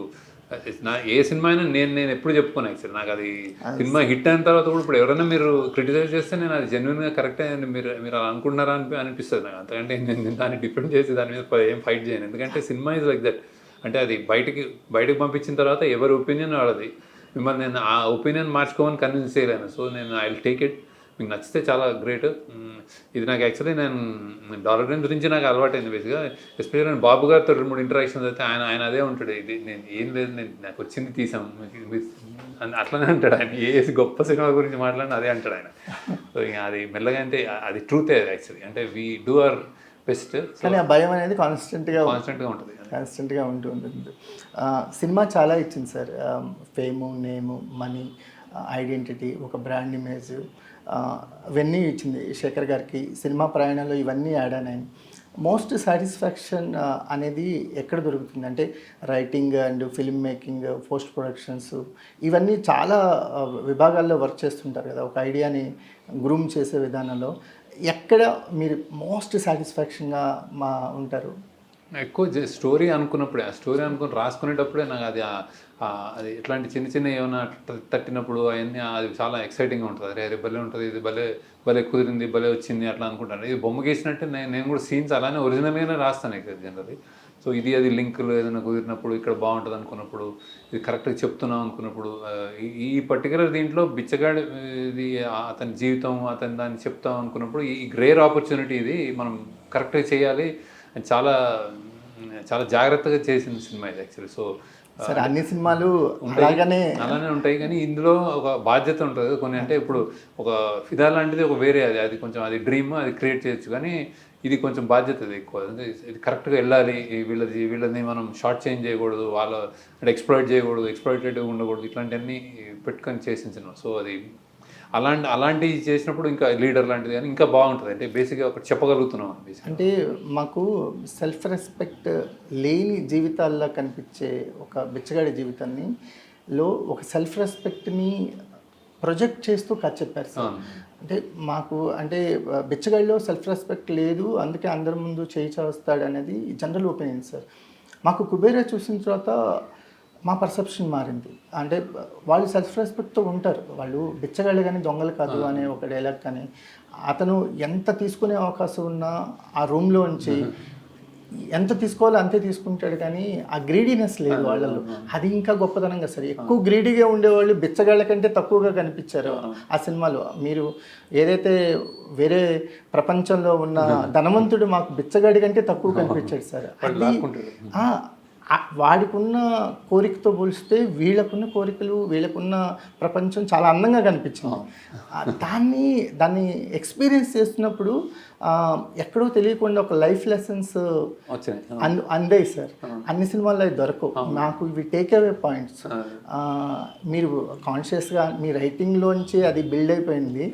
ఏ సినిమా అయినా నేను ఎప్పుడు చెప్పుకోను యాక్చువల్లీ. నాకు అది సినిమా హిట్ అయిన తర్వాత కూడా ఇప్పుడు ఎవరైనా మీరు క్రిటిసైజ్ చేస్తే నేను అది జెన్యున్గా కరెక్టే అని మీరు అలా అనుకుంటున్నారా అనిపిస్తుంది నాకు. అంతకంటే నేను దాన్ని డిపెండ్ చేసి దాని మీద ఏం ఫైట్ చేయను. ఎందుకంటే సినిమా ఈజ్ లైక్ దట్. అంటే అది బయటకు పంపించిన తర్వాత ఎవరి ఒపీనియన్ వాడది. మిమ్మల్ని నేను ఆ ఒపీనియన్ మార్చుకోమని కన్విన్స్ చేయలేను. సో నేను ఐ విల్ టేక్ ఇట్. మీకు నచ్చితే చాలా గ్రేట్. ఇది నాకు యాక్చువల్లీ నేను డాలర్ డ్రీమ్స్ గురించి నాకు అలవాటైంది బేసిక్గా. ఎస్పెషల్లీ నేను బాబు గారితో 2-3 ఇంటరాక్షన్స్ అయితే ఆయన అదే ఉంటాడు, ఇది నేను ఏం లేదు, నాకు వచ్చింది తీసాం అట్లనే అంటాడు ఆయన. ఏ గొప్ప సినిమా గురించి మాట్లాడినా అదే అంటాడు ఆయన. సో ఇంకా అది మెల్లగా అంటే అది ట్రూతే యాక్చువల్లీ. అంటే వీ డూ అవర్ బెస్ట్, కానీ ఆ భయం అనేది కాన్స్టెంట్గా ఉంటూ ఉంటుంది. సినిమా చాలా ఇచ్చింది సార్. ఫేము, నేము, మనీ, ఐడెంటిటీ, ఒక బ్రాండ్ ఇమేజ్, ఇవన్నీ ఇచ్చింది శేఖర్ గారికి. సినిమా ప్రయాణంలో ఇవన్నీ యాడ్ అయినాయి. మోస్ట్ సాటిస్ఫాక్షన్ అనేది ఎక్కడ దొరుకుతుంది అంటే, writing and film making, post productions, ఇవన్నీ చాలా విభాగాల్లో వర్క్ చేస్తుంటారు కదా. ఒక ఐడియాని గ్రూమ్ చేసే విధానంలో ఎక్కడ మీరు మోస్ట్ సాటిస్ఫాక్షన్గా ఉంటారు? ఎక్కువ స్టోరీ అనుకున్నప్పుడే, ఆ స్టోరీ అనుకుని రాసుకునేటప్పుడే నాకు అది అది ఇట్లాంటి చిన్న చిన్న ఏమైనా తట్టినప్పుడు అవన్నీ అది చాలా ఎక్సైటింగ్గా ఉంటుంది. అరే అరే భలే ఉంటుంది, ఇది భలే భలే కుదిరింది, భలే వచ్చింది అట్లా అనుకుంటాను. ఇది బొమ్మ గీసినట్టే నేను కూడా సీన్స్ అలానే ఒరిజినల్గానే రాస్తాను ఇక్కడ జనరల్లీ. సో ఇది అది లింకులు ఏదైనా కుదిరినప్పుడు ఇక్కడ బాగుంటుంది అనుకున్నప్పుడు, ఇది కరెక్ట్గా చెప్తున్నాం అనుకున్నప్పుడు, ఈ పర్టికులర్ దీంట్లో బిచ్చగాడి ఇది అతని జీవితం అతని దాన్ని చెప్తాం అనుకున్నప్పుడు ఈ గ్రేర్ ఆపర్చునిటీ ఇది మనం కరెక్ట్గా చేయాలి అని చాలా చాలా జాగ్రత్తగా చేసిన సినిమా ఇది యాక్చువల్లీ. సో సరే అన్ని సినిమాలు అలాగనే ఉంటాయి కానీ ఇందులో ఒక బాధ్యత ఉంటుంది కొన్ని. అంటే ఇప్పుడు ఒక ఫిదా లాంటిది ఒక వేరే, అది కొంచెం అది డ్రీమ్, అది క్రియేట్ చేయొచ్చు. కానీ ఇది కొంచెం బాధ్యత ఎక్కువ. ఇది కరెక్ట్గా వెళ్ళాలి, వీళ్ళని మనం షార్ట్ చేంజ్ చేయకూడదు, వాళ్ళ అంటే ఎక్స్ప్లాయిట్ చేయకూడదు, ఎక్స్ప్లాయిటేటివ్గా ఉండకూడదు, ఇట్లాంటివన్నీ పెట్టుకొని చేసిన సినిమా. సో అది అలాంటివి చేసినప్పుడు ఇంకా లీడర్ లాంటిది కానీ ఇంకా బాగుంటుంది. అంటే బేసిక్గా ఒకటి చెప్పగలుగుతున్నాం బేసిక్. అంటే మాకు సెల్ఫ్ రెస్పెక్ట్ లేని జీవితాల్లో కనిపించే ఒక బిచ్చగాడి జీవితాన్ని ఒక సెల్ఫ్ రెస్పెక్ట్ని ప్రొజెక్ట్ చేస్తూ కథ చెప్పారు సార్. అంటే మాకు అంటే బిచ్చగాడిలో సెల్ఫ్ రెస్పెక్ట్ లేదు, అందుకే అందరి ముందు చేయి చేస్తాడు అనేది జనరల్ ఒపీనియన్ సార్. మాకు కుబేరా చూసిన తర్వాత మా పర్సెప్షన్ మారింది. అంటే వాళ్ళు సెల్ఫ్ రెస్పెక్ట్తో ఉంటారు, వాళ్ళు బిచ్చగాళ్ళు కానీ దొంగలు కాదు అనే ఒక డైలాగ్. కానీ అతను ఎంత తీసుకునే అవకాశం ఉన్నా ఆ రూమ్లో నుంచి ఎంత తీసుకోవాలో అంతే తీసుకుంటాడు, కానీ ఆ గ్రీడీనెస్ లేదు వాళ్ళలో. అది ఇంకా గొప్పతనంగా సార్. ఎక్కువ గ్రీడీగా ఉండేవాళ్ళు బిచ్చగాళ్ళ కంటే తక్కువగా కనిపించారు ఆ సినిమాలో. మీరు ఏదైతే వేరే ప్రపంచంలో ఉన్న ధనవంతుడు మాకు బిచ్చగాడి కంటే తక్కువ కనిపించాడు సార్. అది వాడికి ఉన్న కోరికతో పోలిస్తే వీళ్ళకున్న కోరికలు, వీళ్ళకున్న ప్రపంచం చాలా అందంగా కనిపించింది. దాన్ని ఎక్స్పీరియన్స్ చేస్తున్నప్పుడు ఎక్కడో తెలియకుండా ఒక లైఫ్ లెసన్స్ అందాయి సార్. అన్ని సినిమాల్లో అవి దొరకవు నాకు. ఇవి టేక్ అవే పాయింట్స్. మీరు కాన్షియస్గా మీ రైటింగ్లోంచి అది బిల్డ్ అయిపోయింది.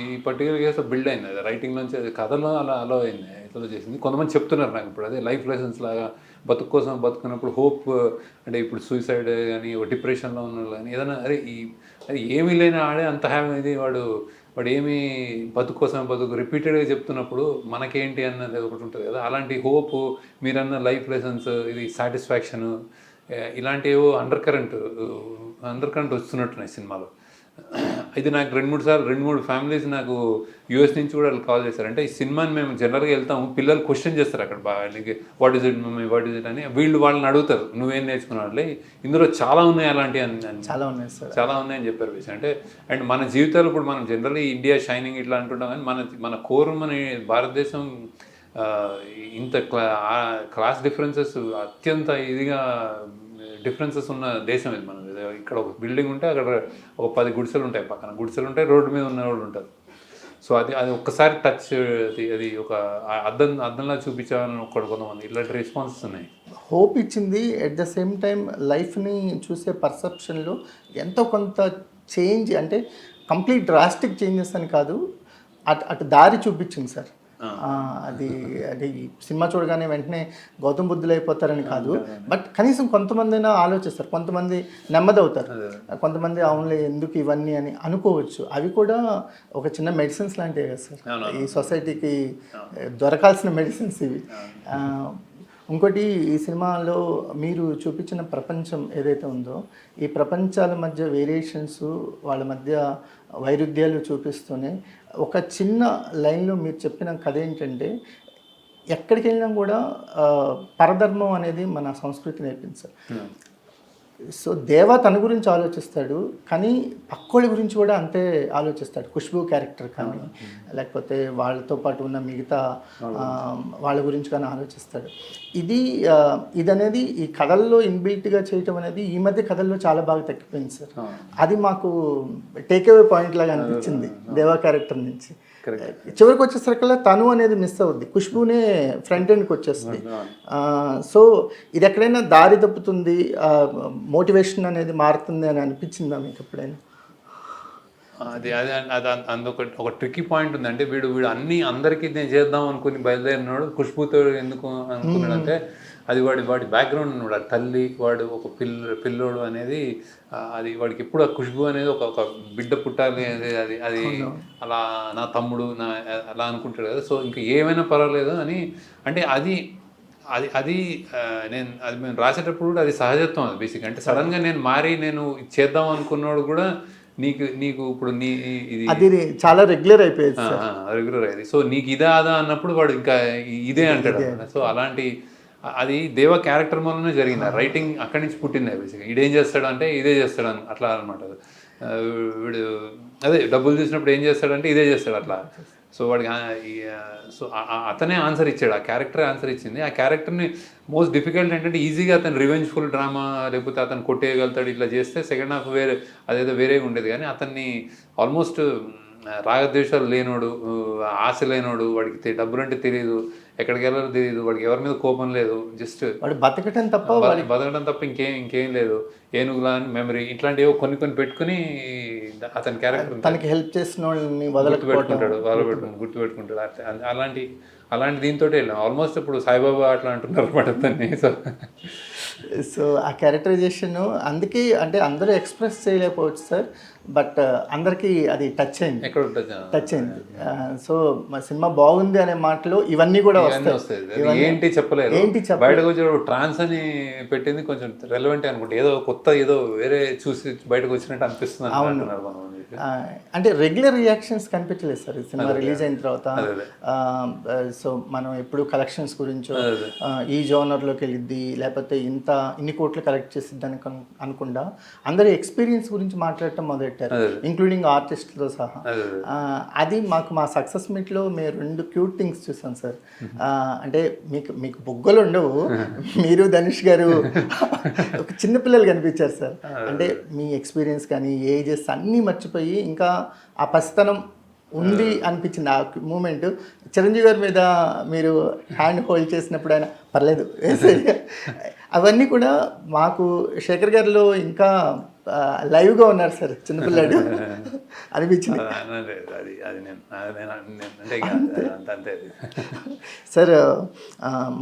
ఈ పర్టికులర్ కేసు బిల్డ్ అయింది, అది రైటింగ్లోంచి, అది కథలో అలా అయింది, ఇట్లా చేసింది. కొంతమంది చెప్తున్నారు నాకు ఇప్పుడు అదే లైఫ్ లెసన్స్ లాగా. బతుకు కోసం బతుకున్నప్పుడు హోప్, అంటే ఇప్పుడు సూసైడ్ కానీ డిప్రెషన్లో ఉన్న కానీ ఏదైనా అది ఏమీ లేని ఆడే అంత హ్యాపీ ఇది వాడు ఏమీ బతుకు కోసం రిపీటెడ్గా చెప్తున్నప్పుడు మనకేంటి అన్నది ఒకటి ఉంటుంది కదా. అలాంటి హోప్, మీరన్న లైఫ్ లెసన్స్, ఇది సాటిస్ఫాక్షన్, ఇలాంటివి అండర్ కరెంట్ వస్తున్నట్టున్నాయి సినిమాలో. ఇది నాకు 2-3 ఫ్యామిలీస్ నాకు యూఎస్ నుంచి కూడా వాళ్ళు కాల్ చేశారు. అంటే ఈ సినిమాని మేము జనరల్గా వెళ్తాము, పిల్లలు క్వశ్చన్ చేస్తారు అక్కడ బాగా, what is it mummy, what is it అని. వాళ్ళని అడుగుతారు నువ్వేం నేర్చుకున్నావు, ఇందులో చాలా ఉన్నాయి అలాంటివి అని. చాలా ఉన్నాయి సార్, చాలా ఉన్నాయని చెప్పారు విషయం. అంటే అండ్ మన జీవితాలు ఇప్పుడు మనం జనరల్లీ ఇండియా షైనింగ్ ఇట్లా అంటుంటాం, కానీ మన కోర్, మన భారతదేశం ఇంత క్లాస్ డిఫరెన్సెస్ అత్యంత ఇదిగా డిఫరెన్సెస్ ఉన్న దేశం ఇది మనది. ఇక్కడ ఒక బిల్డింగ్ ఉంటే అక్కడ ఒక 10 గుడిసెలు ఉంటాయి, పక్కన గుడిసెలు ఉంటాయి, రోడ్డు మీద ఉన్న వాళ్ళు ఉంటారు. సో అది ఒక్కసారి టచ్, అది ఒక అద్దంలా చూపించాలని కొంతమంది ఇలాంటి రెస్పాన్సెస్ ఉన్నాయి. హోప్ ఇచ్చింది. ఎట్ ద సేమ్ టైం లైఫ్ని చూసే పర్సెప్షన్లో ఎంతో కొంత చేంజ్, అంటే కంప్లీట్ డ్రాస్టిక్ చేంజెస్ అని కాదు, అటు దారి చూపించింది సార్. అది సినిమా చూడగానే వెంటనే గౌతమ్ బుద్ధులు అయిపోతారని కాదు, బట్ కనీసం కొంతమందైనా ఆలోచిస్తారు, కొంతమంది నెమ్మదవుతారు, కొంతమంది అవునులే ఎందుకు ఇవన్నీ అని అనుకోవచ్చు. అవి కూడా ఒక చిన్న మెడిసిన్స్ లాంటివి కదా సార్, ఈ సొసైటీకి దొరకాల్సిన మెడిసిన్స్ ఇవి. ఇంకోటి, ఈ సినిమాలో మీరు చూపించిన ప్రపంచం ఏదైతే ఉందో, ఈ ప్రపంచాల మధ్య వేరియేషన్స్, వాళ్ళ మధ్య వైరుధ్యాలు చూపిస్తూనే ఒక చిన్న లైన్లో మీరు చెప్పిన కథ ఏంటంటే, ఎక్కడికి వెళ్ళినా కూడా పరధర్మం అనేది మన సంస్కృతి నేర్పింది సార్. సో దేవా తన గురించి ఆలోచిస్తాడు, కానీ పక్కోళ్ళ గురించి కూడా అంతే ఆలోచిస్తాడు. ఖుష్బూ క్యారెక్టర్ కానీ, లేకపోతే వాళ్ళతో పాటు ఉన్న మిగతా వాళ్ళ గురించి కానీ ఆలోచిస్తాడు. ఇది అనేది ఈ కథల్లో ఇన్బిల్ట్గా చేయటం అనేది ఈ మధ్య కథల్లో చాలా బాగా తగ్గిపోయింది సార్. అది మాకు టేక్అవే పాయింట్ లాగా అనిపించింది దేవా క్యారెక్టర్ నుంచి. చివరికి వచ్చేసరికల్లా తను అనేది మిస్ అవుద్ది, ఖుష్బూనే ఫ్రంట్ ఎండ్కి వచ్చేస్తుంది. సో ఇది ఎక్కడైనా దారి తప్పుతుంది, మోటివేషన్ అనేది మారుతుంది అని అనిపించిందా మీకు ఎప్పుడైనా? అది ఒక ట్రిక్కీ పాయింట్ ఉంది. అంటే వీడు అందరికీ నేను చేద్దాం అనుకుని బయలుదేరినాడు, ఖుష్బూతో ఎందుకు అనుకున్నాడు అంటే అది వాడి బ్యాక్గ్రౌండ్ ఉన్నాడు. తల్లి, వాడు ఒక పిల్లోడు అనేది, అది వాడికి ఎప్పుడు ఆ ఖుష్బూ అనేది ఒక బిడ్డ పుట్టాలి అనేది, అది అలా నా తమ్ముడు అలా అనుకుంటాడు కదా. సో ఇంకా ఏమైనా పర్వాలేదు అని, అంటే అది అది అది మేము రాసేటప్పుడు కూడా అది సహజత్వం, అది బేసిక్. అంటే సడన్గా నేను మారి నేను ఇది చేద్దాం అనుకున్నాడు కూడా నీకు ఇప్పుడు ఇది అది చాలా రెగ్యులర్ అయిపోయేది సార్. రెగ్యులర్ అయ్యేది. సో నీకు ఇదా అదా అన్నప్పుడు వాడు ఇంకా ఇదే అంటాడు అన్నమాట. సో అలాంటి అది దేవ క్యారెక్టర్ వల్లనే జరిగింది. ఆ రైటింగ్ అక్కడి నుంచి పుట్టింది బేసిక్గా. ఇదేం చేస్తాడు అంటే ఇదే చేస్తాడు అని అట్లా అనమాట. వీడు అదే డబ్బులు చూసినప్పుడు ఏం చేస్తాడంటే ఇదే చేస్తాడు అట్లా. సో వాడికి సో అతనే ఆన్సర్ ఇచ్చాడు, ఆ క్యారెక్టర్ ఆన్సర్ ఇచ్చింది. ఆ క్యారెక్టర్ని మోస్ట్ డిఫికల్ట్ ఏంటంటే ఈజీగా అతను రివెంజ్ఫుల్ డ్రామా లేకపోతే అతను కొట్టేయగలుగుతాడు ఇట్లా చేస్తే సెకండ్ హాఫ్ వేరే అదేదో వేరేగా ఉండేది. కానీ అతన్ని ఆల్మోస్ట్ రాగద్వేషాలు లేనోడు, ఆశ లేనోడు, వాడికి డబ్బులంటే తెలియదు, ఎక్కడికి వెళ్ళాలో తెలియదు, వాడికి ఎవరి మీద కోపం లేదు, జస్ట్ వాడు బతకటం తప్ప బతకడం తప్ప ఇంకేం లేదు. ఏనుగులా అని మెమరీ ఇట్లాంటివి కొన్ని పెట్టుకుని అతని క్యారెక్టర్ తనకి హెల్ప్ చేసిన వాళ్ళని గుర్తుపెట్టుకుంటాడు. అలాంటి దీంతో వెళ్ళాం. ఆల్మోస్ట్ ఇప్పుడు సాయిబాబా అట్లా అంటున్నారు అనమాట అతన్ని. సో ఆ క్యారెక్టరైజేషన్ అందుకే అంటే అందరూ ఎక్స్ప్రెస్ చేయలేకపోవచ్చు సార్, బట్ అందరికీ అది టచ్ అయింది, ఎక్కడ టచ్ అయింది. సో మా సినిమా బాగుంది అనే మాటలు ఇవన్నీ కూడా వస్తాయి. ఏంటి చెప్పలేదు, బయటకు వచ్చి ట్రాన్స్ అని పెట్టింది కొంచెం రెలవెంట్ అనుకుంటే, ఏదో కొత్త ఏదో వేరే చూసి బయటకు వచ్చినట్టు అనిపిస్తుంది అంటున్నారు మనం. అంటే రెగ్యులర్ రియాక్షన్స్ కనిపించలేదు సార్ సినిమా రిలీజ్ అయిన తర్వాత. సో మనం ఎప్పుడు కలెక్షన్స్ గురించో ఈ జోనర్లోకి వెళ్ళిద్ది లేకపోతే ఇన్ని కోట్లు కలెక్ట్ చేసిద్ది అని అనుకుండా అందరూ ఎక్స్పీరియన్స్ గురించి మాట్లాడటం మొదలెట్టారు, ఇంక్లూడింగ్ ఆర్టిస్టులతో సహా. అది మా సక్సెస్ మీట్లో మేము 2 క్యూట్ థింగ్స్ చూసాం సార్. అంటే మీకు బొగ్గలు ఉండవు, మీరు ధనుష్ గారు ఒక చిన్నపిల్లలు కనిపించారు సార్. అంటే మీ ఎక్స్పీరియన్స్ కానీ ఏజెస్ అన్నీ మర్చిపోయి ఇంకా ఆ పసితనం ఉంది అనిపించింది ఆ మూమెంట్. చిరంజీవి గారి మీద మీరు హ్యాండ్ హోల్డ్ చేసినప్పుడు ఆయన పర్లేదు అవన్నీ కూడా మాకు శేఖర్ గారిలో ఇంకా లైవ్గా ఉన్నారు సార్, చిన్నపిల్లాడు అనిపించింది సార్.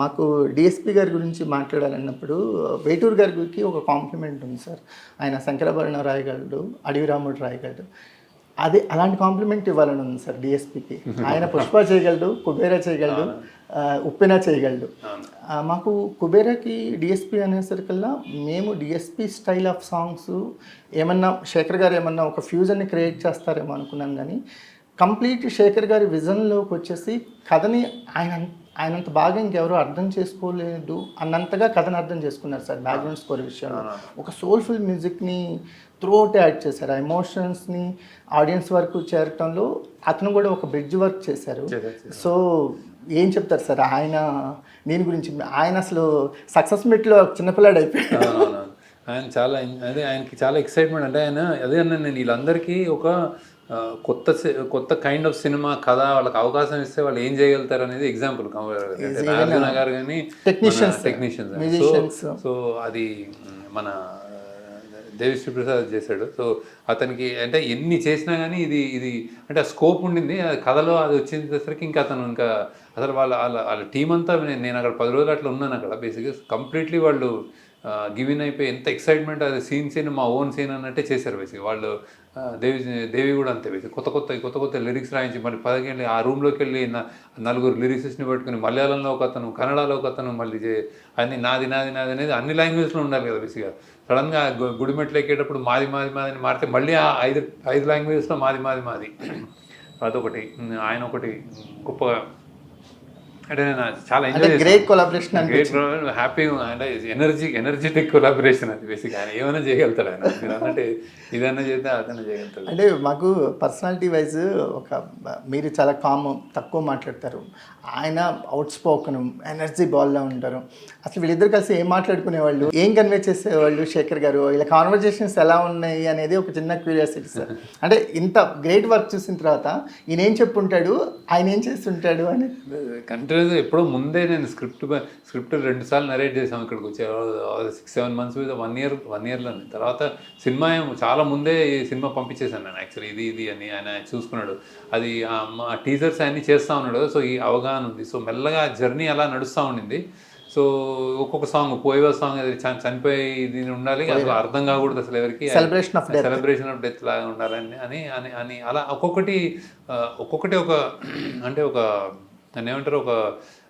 మాకు డిఎస్పి గారి గురించి మాట్లాడాలన్నప్పుడు వేటూరు గారికి ఒక కాంప్లిమెంట్ ఉంది సార్. ఆయన శంకరాభరణ రాయగలడు, అడవి రాముడు రాయగలడు. అది అలాంటి కాంప్లిమెంట్ ఇవ్వాలని ఉంది సార్ డిఎస్పికి. ఆయన పుష్ప చేయగలడు, కుబేరా చేయగలడు, ఉప్పెన చేయగలడు. మాకు కుబేరాకి డిఎస్పి అనేసరికల్లా మేము డిఎస్పి స్టైల్ ఆఫ్ సాంగ్స్ ఏమన్నా శేఖర్ గారు ఏమన్నా ఒక ఫ్యూజన్ని క్రియేట్ చేస్తారేమో అనుకున్నాను, కానీ కంప్లీట్ శేఖర్ గారి విజన్లోకి వచ్చేసి కథని ఆయనంత బాగా ఇంకెవరూ అర్థం చేసుకోలేదు అన్నంతగా కథను అర్థం చేసుకున్నారు సార్. బ్యాక్గ్రౌండ్ స్కోర్ విషయంలో ఒక సోల్ఫుల్ మ్యూజిక్ని త్రూఅవుట్ యాడ్ చేశారు. ఆ ఎమోషన్స్ని ఆడియన్స్ వరకు చేరటంలో అతను కూడా ఒక బ్రిడ్జ్ వర్క్ చేశారు. సో ఏం చెప్తారు సార్ ఆయన దీని గురించి? ఆయన అసలు సక్సెస్ మీట్లో చిన్నపిల్లాడు అయిపోయాడు. ఆయన చాలా ఆయనకి చాలా ఎక్సైట్మెంట్. అంటే ఆయన అదే అన్న, నేను వీళ్ళందరికీ ఒక కొత్త కైండ్ ఆఫ్ సినిమా కథ వాళ్ళకి అవకాశం ఇస్తే వాళ్ళు ఏం చేయగలుగుతారు అనేది ఎగ్జాంపుల్. నాగార్జున గారు కానీ టెక్నీషియన్స్. సో అది మన దేవిశ్రీ ప్రసాద్ చేశాడు. సో అతనికి అంటే ఎన్ని చేసినా కానీ ఇది అంటే ఆ స్కోప్ ఉండింది కథలో. అది వచ్చేసరికి ఇంకా అతను ఇంకా అసలు వాళ్ళ టీం అంతా నేను అక్కడ 10 రోజులు అట్లా ఉన్నాను అక్కడ. బేసిక్గా కంప్లీట్లీ వాళ్ళు గివిన్ అయిపోయి ఎంత ఎక్సైట్మెంట్, అది సీన్ మా ఓన్ సీన్ అన్నట్టే చేశారు బేసిక్గా వాళ్ళు. దేవి కూడా అంతే బేసిక్ కొత్త లిరిక్స్ రాయించి మళ్ళీ 10కి వెళ్ళి ఆ రూమ్లోకి వెళ్ళి 4 లిరిక్స్ని పట్టుకుని మలయాళంలో ఒక అతను, కన్నడలో ఒక అతను, మళ్ళీ అన్ని నాది అనేది అన్ని లాంగ్వేజ్లో ఉండాలి కదా బేసిక్గా. సడన్గా గుడిమెట్లు ఎక్కేటప్పుడు మాది అని మారితే మళ్ళీ ఆ 5 లాంగ్వేజెస్లో మాది అదొకటి. ఆయన ఒకటి గొప్పగా అంటే నేను చాలా ఎంజాయ్ చేశాను. గ్రేట్ కొలాబరేషన్, హ్యాపీగా అంటే ఎనర్జెటిక్ కొలాబరేషన్ అది బేసిక్. ఆయన ఏమైనా చేయగలుగుతాడు, ఆయన మీరు అన్నట్టు ఇదన్నా చేస్తే అదన్నా చేయగలుగుతాడు. అంటే మాకు పర్సనాలిటీ వైజ్ మీరు చాలా కామ్, తక్కువ మాట్లాడతారు, ఆయన అవుట్ స్పోకన్ ఎనర్జీ బాల్లో ఉంటారు. అసలు వీళ్ళిద్దరు కలిసి ఏం మాట్లాడుకునేవాళ్ళు, ఏం కన్వే చేసేవాళ్ళు శేఖర్ గారు, వీళ్ళ కాన్వర్జేషన్స్ ఎలా ఉన్నాయి అనేది ఒక చిన్న క్యూరియాసిటీ సార్. అంటే ఇంత గ్రేట్ వర్క్ చూసిన తర్వాత ఈయన ఏం చెప్పుంటాడు, ఆయన ఏం చేస్తుంటాడు అని. కంటిన్యూస్ ఎప్పుడో ముందే నేను స్క్రిప్ట్ 2 సార్లు నరేట్ చేసాము ఇక్కడికి వచ్చే 6-7 months మీద 1 yearలో. తర్వాత సినిమా చాలా ముందే ఈ సినిమా పంపించేశాను నేను యాక్చువల్లీ. ఇది అని ఆయన చూసుకున్నాడు. అది టీజర్స్ అన్నీ చేస్తూ ఉన్నాడు. సో ఈ అవగాహన ఉంది. సో మెల్లగా జర్నీ అలా నడుస్తూ ఉండింది. సో ఒక్కొక్క సాంగ్ పోయేవా సాంగ్ అది చనిపోయి దీని ఉండాలి, అసలు అర్థం కాకూడదు అసలు ఎవరికి, సెలబ్రేషన్ ఆఫ్ డెత్ లాగా ఉండాలని అని అలా ఒక్కొక్కటి ఒక అంటే ఒక దాన్ని ఏమంటారు, ఒక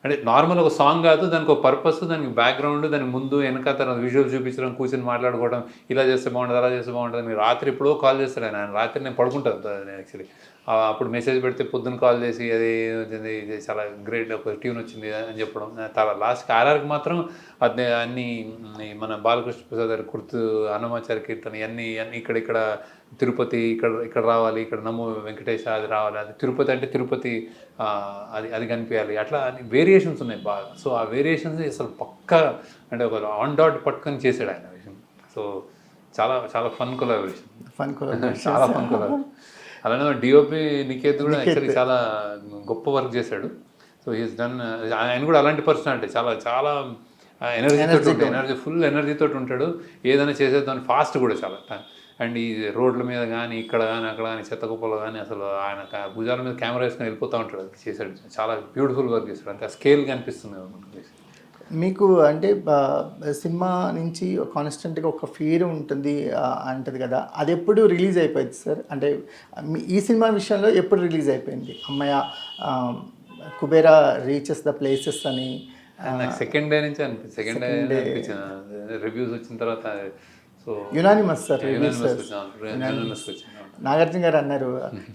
అంటే నార్మల్ ఒక సాంగ్ కాదు, దానికి ఒక పర్పస్, దానికి బ్యాక్గ్రౌండ్, దానికి ముందు వెనక తర్వాత విజువల్ చూపించడం, కూర్చొని మాట్లాడుకోవడం, ఇలా చేస్తే బాగుంటుంది, అలా చేస్తే బాగుంటుంది. మీరు రాత్రి ఎప్పుడో కాల్ చేస్తాడు ఆయన రాత్రి నేను పడుకుంటాను యాక్చువల్లీ. అప్పుడు మెసేజ్ పెడితే పొద్దున్న కాల్ చేసి అది వచ్చింది, ఇది చాలా గ్రేట్ ఒక ట్యూన్ వచ్చింది అని చెప్పడం. లాస్ట్కి ఆర్ఆర్కి మాత్రం అది అన్ని మన బాలకృష్ణ ప్రసాద్ గారి కుర్తు, అన్నమాచారి కీర్తన ఇవన్నీ ఇక్కడ తిరుపతి ఇక్కడ రావాలి, ఇక్కడ నమో వెంకటేశ అది రావాలి, అది తిరుపతి అంటే తిరుపతి అది కనిపించాలి, అట్లా వేరియేషన్స్ ఉన్నాయి బాగా. సో ఆ వేరియేషన్స్ అసలు పక్కా అంటే ఒక ఆన్ డాట్ పట్టుకొని చేసాడు ఆయన విషయం. సో చాలా చాలా ఫన్ కొలాబరేషన్, చాలా ఫన్ కొలాబరేషన్. అలానే డిఓపి నికేత్ కూడా యాక్చువల్లీ చాలా గొప్ప వర్క్ చేశాడు. So he's done. ఆయన కూడా అలాంటి పర్సనాలిటీ, చాలా చాలా ఫుల్ ఎనర్జీతో ఉంటాడు. ఏదైనా చేసేద్దామని ఫాస్ట్ కూడా చాలా. అండ్ ఈ రోడ్ల మీద కానీ ఇక్కడ కానీ అక్కడ కానీ చెత్త కుప్పలో కానీ అసలు ఆయన భుజాల మీద కెమెరా వేసుకొని వెళ్ళిపోతూ ఉంటాడు. అది చేశాడు, చాలా బ్యూటిఫుల్ వర్క్ చేశాడు. అంటే ఆ స్కేల్ కనిపిస్తుంది మనకి. మీకు అంటే సినిమా నుంచి కాన్స్టెంట్గా ఒక ఫీర్ ఉంటుంది అంటది కదా, అది ఎప్పుడు రిలీజ్ అయిపోయింది సార్? అంటే ఈ సినిమా విషయంలో ఎప్పుడు రిలీజ్ అయిపోయింది అమ్మయ్య కుబేరా రీచెస్ ద ప్లేసెస్ అని? నాకు సెకండ్ డే నుంచి అనిపించింది రివ్యూస్ వచ్చిన తర్వాత. సో యునానిమస్ సార్, నాగార్జున గారు అన్నారు,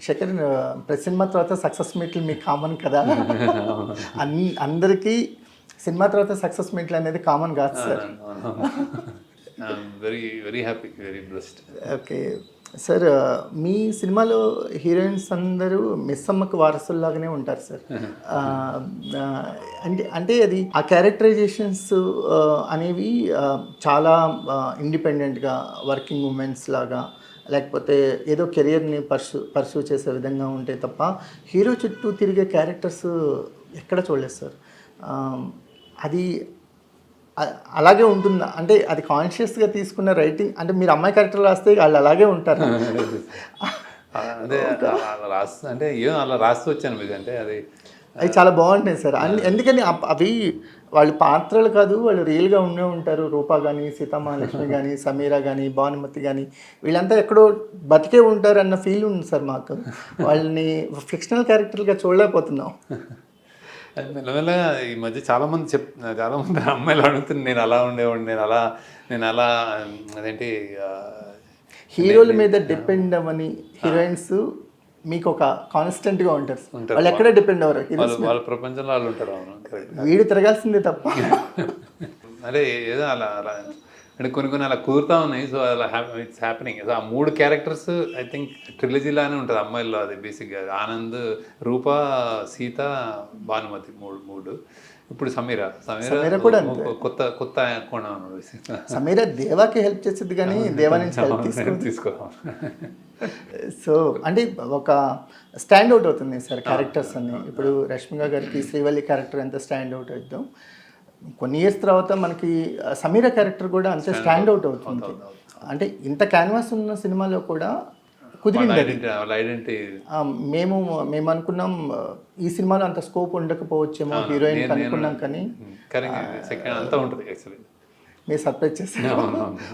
శేఖర్ ప్రతి సినిమా తర్వాత సక్సెస్ మీట్లు మీకు కామన్ కదా, అందరికీ సినిమా తర్వాత సక్సెస్ మీట్లు అనేది కామన్ కాదు sir. Very very happy, very blessed. Okay sir, మీ సినిమాలో హీరోయిన్స్ అందరూ మిస్సమ్మకు వారసుల్లాగానే ఉంటారు సార్. అంటే అది ఆ క్యారెక్టరైజేషన్స్ అనేవి చాలా ఇండిపెండెంట్గా వర్కింగ్ ఉమెన్స్ లాగా, లేకపోతే ఏదో కెరియర్ని పర్సూ చేసే విధంగా ఉంటే తప్ప హీరో చుట్టూ తిరిగే క్యారెక్టర్స్ ఎక్కడ చూడలేదు సార్. అది అలాగే ఉంటుందా? అంటే అది కాన్షియస్గా తీసుకున్న రైటింగ్, అంటే మీరు అమ్మాయి క్యారెక్టర్ రాస్తే వాళ్ళు అలాగే ఉంటారు. అదే అలా రాస్తూ అంటే ఏం అలా రాస్తూ వచ్చాను మీకు. అంటే అది చాలా బాగుంటాయి సార్. ఎందుకని అవి వాళ్ళు పాత్రలు కాదు, వాళ్ళు రియల్గా ఉండే ఉంటారు. రూపా కానీ, సీతామహాలక్ష్మి కానీ, సమీరా కానీ, భానుమతి కానీ, వీళ్ళంతా ఎక్కడో బతికే ఉంటారు అన్న ఫీల్ ఉంది సార్ మాకు. వాళ్ళని ఫిక్షనల్ క్యారెక్టర్గా చూడలేకపోతున్నాం. మెల్లమెల్లగా ఈ మధ్య చాలామంది అమ్మాయిలు అడుగుతుంది, నేను అలా ఉండేవాడిని, నేను అలా అదేంటి హీరోల మీద డిపెండ్ అవ్వని హీరోయిన్స్ మీకు ఒక కాన్స్టెంట్గా ఉంటారు. వాళ్ళు ఎక్కడ డిపెండ్ అవ్వరు, వాళ్ళ ప్రపంచంలో వాళ్ళు ఉంటారు. వీడు తిరగాల్సిందే తప్ప. అదే ఏదో అలా అంటే కొన్ని అలా కుదురుతా ఉన్నాయి. సో అలా ఇట్స్ హ్యాపెనింగ్. సో ఆ 3 క్యారెక్టర్స్ ఐ థింక్ ట్రిలజీలానే ఉంటుంది అమ్మాయిల్లో. అది బేసిక్గా ఆనంద్, రూప, సీత, భానుమతి, 3. ఇప్పుడు సమీరా కూడా కొత్త కోణం. సమీరా దేవాకి హెల్ప్ చేసేది కానీ దేవా నుంచి హెల్ప్ తీసుకో. సో అంటే ఒక స్టాండ్ అవుట్ అవుతుంది సార్ క్యారెక్టర్స్ అన్ని. ఇప్పుడు రష్మిక గారికి శ్రీవల్లి క్యారెక్టర్ ఎంత స్టాండ్ అవుట్ అవుతాం, కొన్ని ఇయర్స్ తర్వాత మనకి సమీరా క్యారెక్టర్ కూడా అంతే స్టాండ్ అవుట్ అవుతుంది. అంటే ఇంత క్యాన్వాస్ ఉన్న సినిమాలో కూడా కుదిరింది. మేము అనుకున్నాం ఈ సినిమాలో అంత స్కోప్ ఉండకపోవచ్చేమో హీరోయిన్ అనుకున్నాం, కానీ మీరు సర్ప్రైజ్ చేశారు.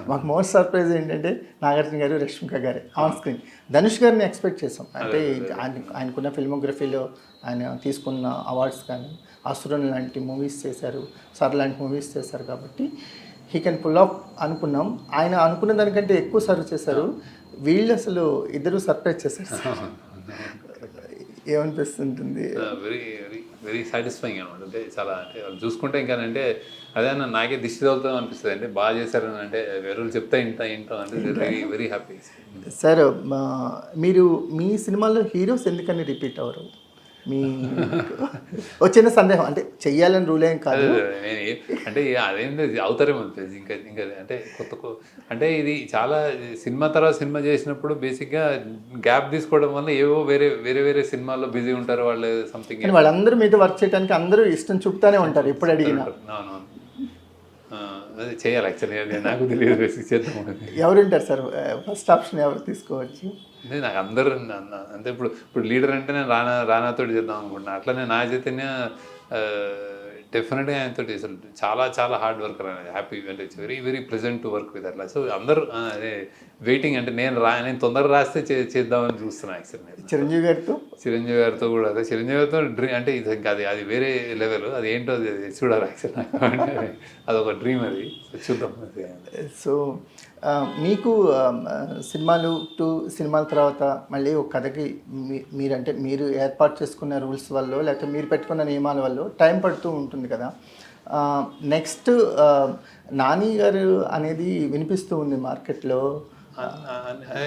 మాకు మోస్ట్ సర్ప్రైజ్ ఏంటంటే నాగార్జున గారు, రష్మిక గారే ఆన్ స్క్రీన్. ధనుష్ గారిని ఎక్స్పెక్ట్ చేసాం. అంటే ఆయనకున్న ఫిల్మోగ్రఫీలో ఆయన తీసుకున్న అవార్డ్స్ కానీ, అసురన్ లాంటి మూవీస్ చేశారు, సర్ లాంటి మూవీస్ చేశారు కాబట్టి హీ కెన్ పుల్ ఆఫ్ అనుకున్నాం. ఆయన అనుకున్న దానికంటే ఎక్కువ సర్వ్ చేశారు. వీళ్ళు అసలు ఇద్దరు సర్ప్రైజ్ చేశారు. ఏమనిపిస్తుంటుంది? వెరీ వెరీ వెరీ సాటిస్ఫైయింగ్ అనమాట. అంటే చాలా అంటే వాళ్ళు చూసుకుంటే ఇంకా అంటే అదే నాకే దిష్టి తగులుతాం అనిపిస్తుంది. అంటే బాగా చేశారు అంటే వేరే చెప్తా ఇంటాం అంటే వెరీ వెరీ హ్యాపీ. సార్, మీరు మీ సినిమాలో హీరోస్ ఎందుకని రిపీట్ అవ్వరు? మీ వచ్చిన సందేహం, అంటే చెయ్యాలని రూల్ ఏం కాదు, అంటే అదేంటి అవుతారేమో ఇంకా అంటే అంటే ఇది చాలా సినిమా తర్వాత సినిమా చేసినప్పుడు బేసిక్గా గ్యాప్ తీసుకోవడం వల్ల ఏవో వేరే సినిమాల్లో బిజీ ఉంటారు వాళ్ళు. సంథింగ్ వాళ్ళందరూ మీతో వర్క్ చేయడానికి అందరూ ఇష్టం చూపుతానే ఉంటారు ఎప్పుడు అడిగినా. అది చేయాలి యాక్చువల్లీ, నాకు తెలియదు చేద్దాం. ఎవరుంటారు సార్ ఫస్ట్ ఆప్షన్, ఎవరు తీసుకోవచ్చు? అంటే నాకు అందరూ అంటే ఇప్పుడు లీడర్ అంటే నేను రానాతోటి చేద్దాం అనుకుంటున్నాను. అట్లనే నా చైతన్య డెఫినెట్గా ఆయనతో అసలు చాలా చాలా హార్డ్ వర్కర్ అనేది హ్యాపీ అంటే it's very very present to work with అట్లా. సో అందరూ అదే వెయిటింగ్ అంటే నేను తొందరగా రాస్తే చేద్దామని చూస్తున్నాను యాక్చువల్ నేను. చిరంజీవి గారితో చిరంజీవి గారితో కూడా అదే చిరంజీవి గారితో డ్రీమ్ అంటే ఇది ఇంకా అది వేరే లెవెల్. అది ఏంటో అది చూడాలి యాక్చువల్ అంటే అదొక డ్రీమ్ అది. చూద్దాం. సో మీకు సినిమాలు సినిమాల తర్వాత మళ్ళీ ఒక కథకి మీరంటే మీరు ఏర్పాటు చేసుకున్న రూల్స్ వల్ల లేకపోతే మీరు పెట్టుకున్న నియమాల వల్ల టైం పడుతూ ఉంటుంది కదా. నెక్స్ట్ నాని గారు అనేది వినిపిస్తూ ఉంది మార్కెట్లో.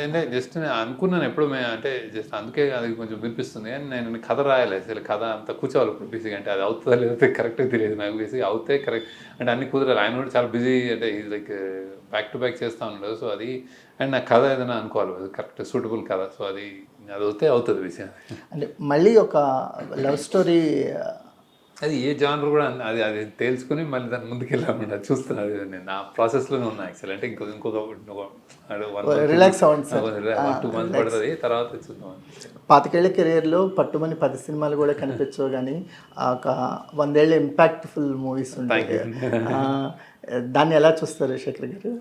అంటే జస్ట్ నేను అనుకున్నాను ఎప్పుడు అంటే జస్ట్ అందుకే అది కొంచెం వినిపిస్తుంది. కానీ నేను కథ రాయాలి అసలు. కథ అంతా కూర్చోవాలి ఇప్పుడు బేసిక్గా. అంటే అది అవుతుందా లేకపోతే కరెక్ట్గా తెలియదు నాకు. బేసిక్గా అవుతే కరెక్ట్ అంటే అన్ని కుదరాలి. ఆయన కూడా చాలా బిజీ అంటే ఇది లైక్ బ్యాక్ టు బ్యాక్ చేస్తూ ఉన్నాడు. సో అది అండ్ నా కథ ఏదైనా అనుకోవాలి అది కరెక్ట్ సూటబుల్ కథ. సో అది అవుతే అవుతుంది విషయం. అంటే మళ్ళీ ఒక లవ్ స్టోరీ అది ఏ జానర్ కూడా అది తెలుసుకుని మళ్ళీ దాని ముందుకు వెళ్ళామండి. అది చూస్తున్నాను నేను నా ప్రాసెస్లోనే ఉన్నా యాక్చువల్. అంటే ఇంకొక రిలాక్స్ అవ్వండి సార్. 2 months పడుతుంది, తర్వాత చూద్దాం. 25 ఏళ్ల కెరియర్లో పట్టుమని 10 సినిమాలు కూడా కనిపించవు, కానీ ఒక 100 ఏళ్ళ ఇంపాక్ట్ఫుల్ మూవీస్ ఉంటాయి. దాన్ని ఎలా చూస్తారు శేఖర్ గారు?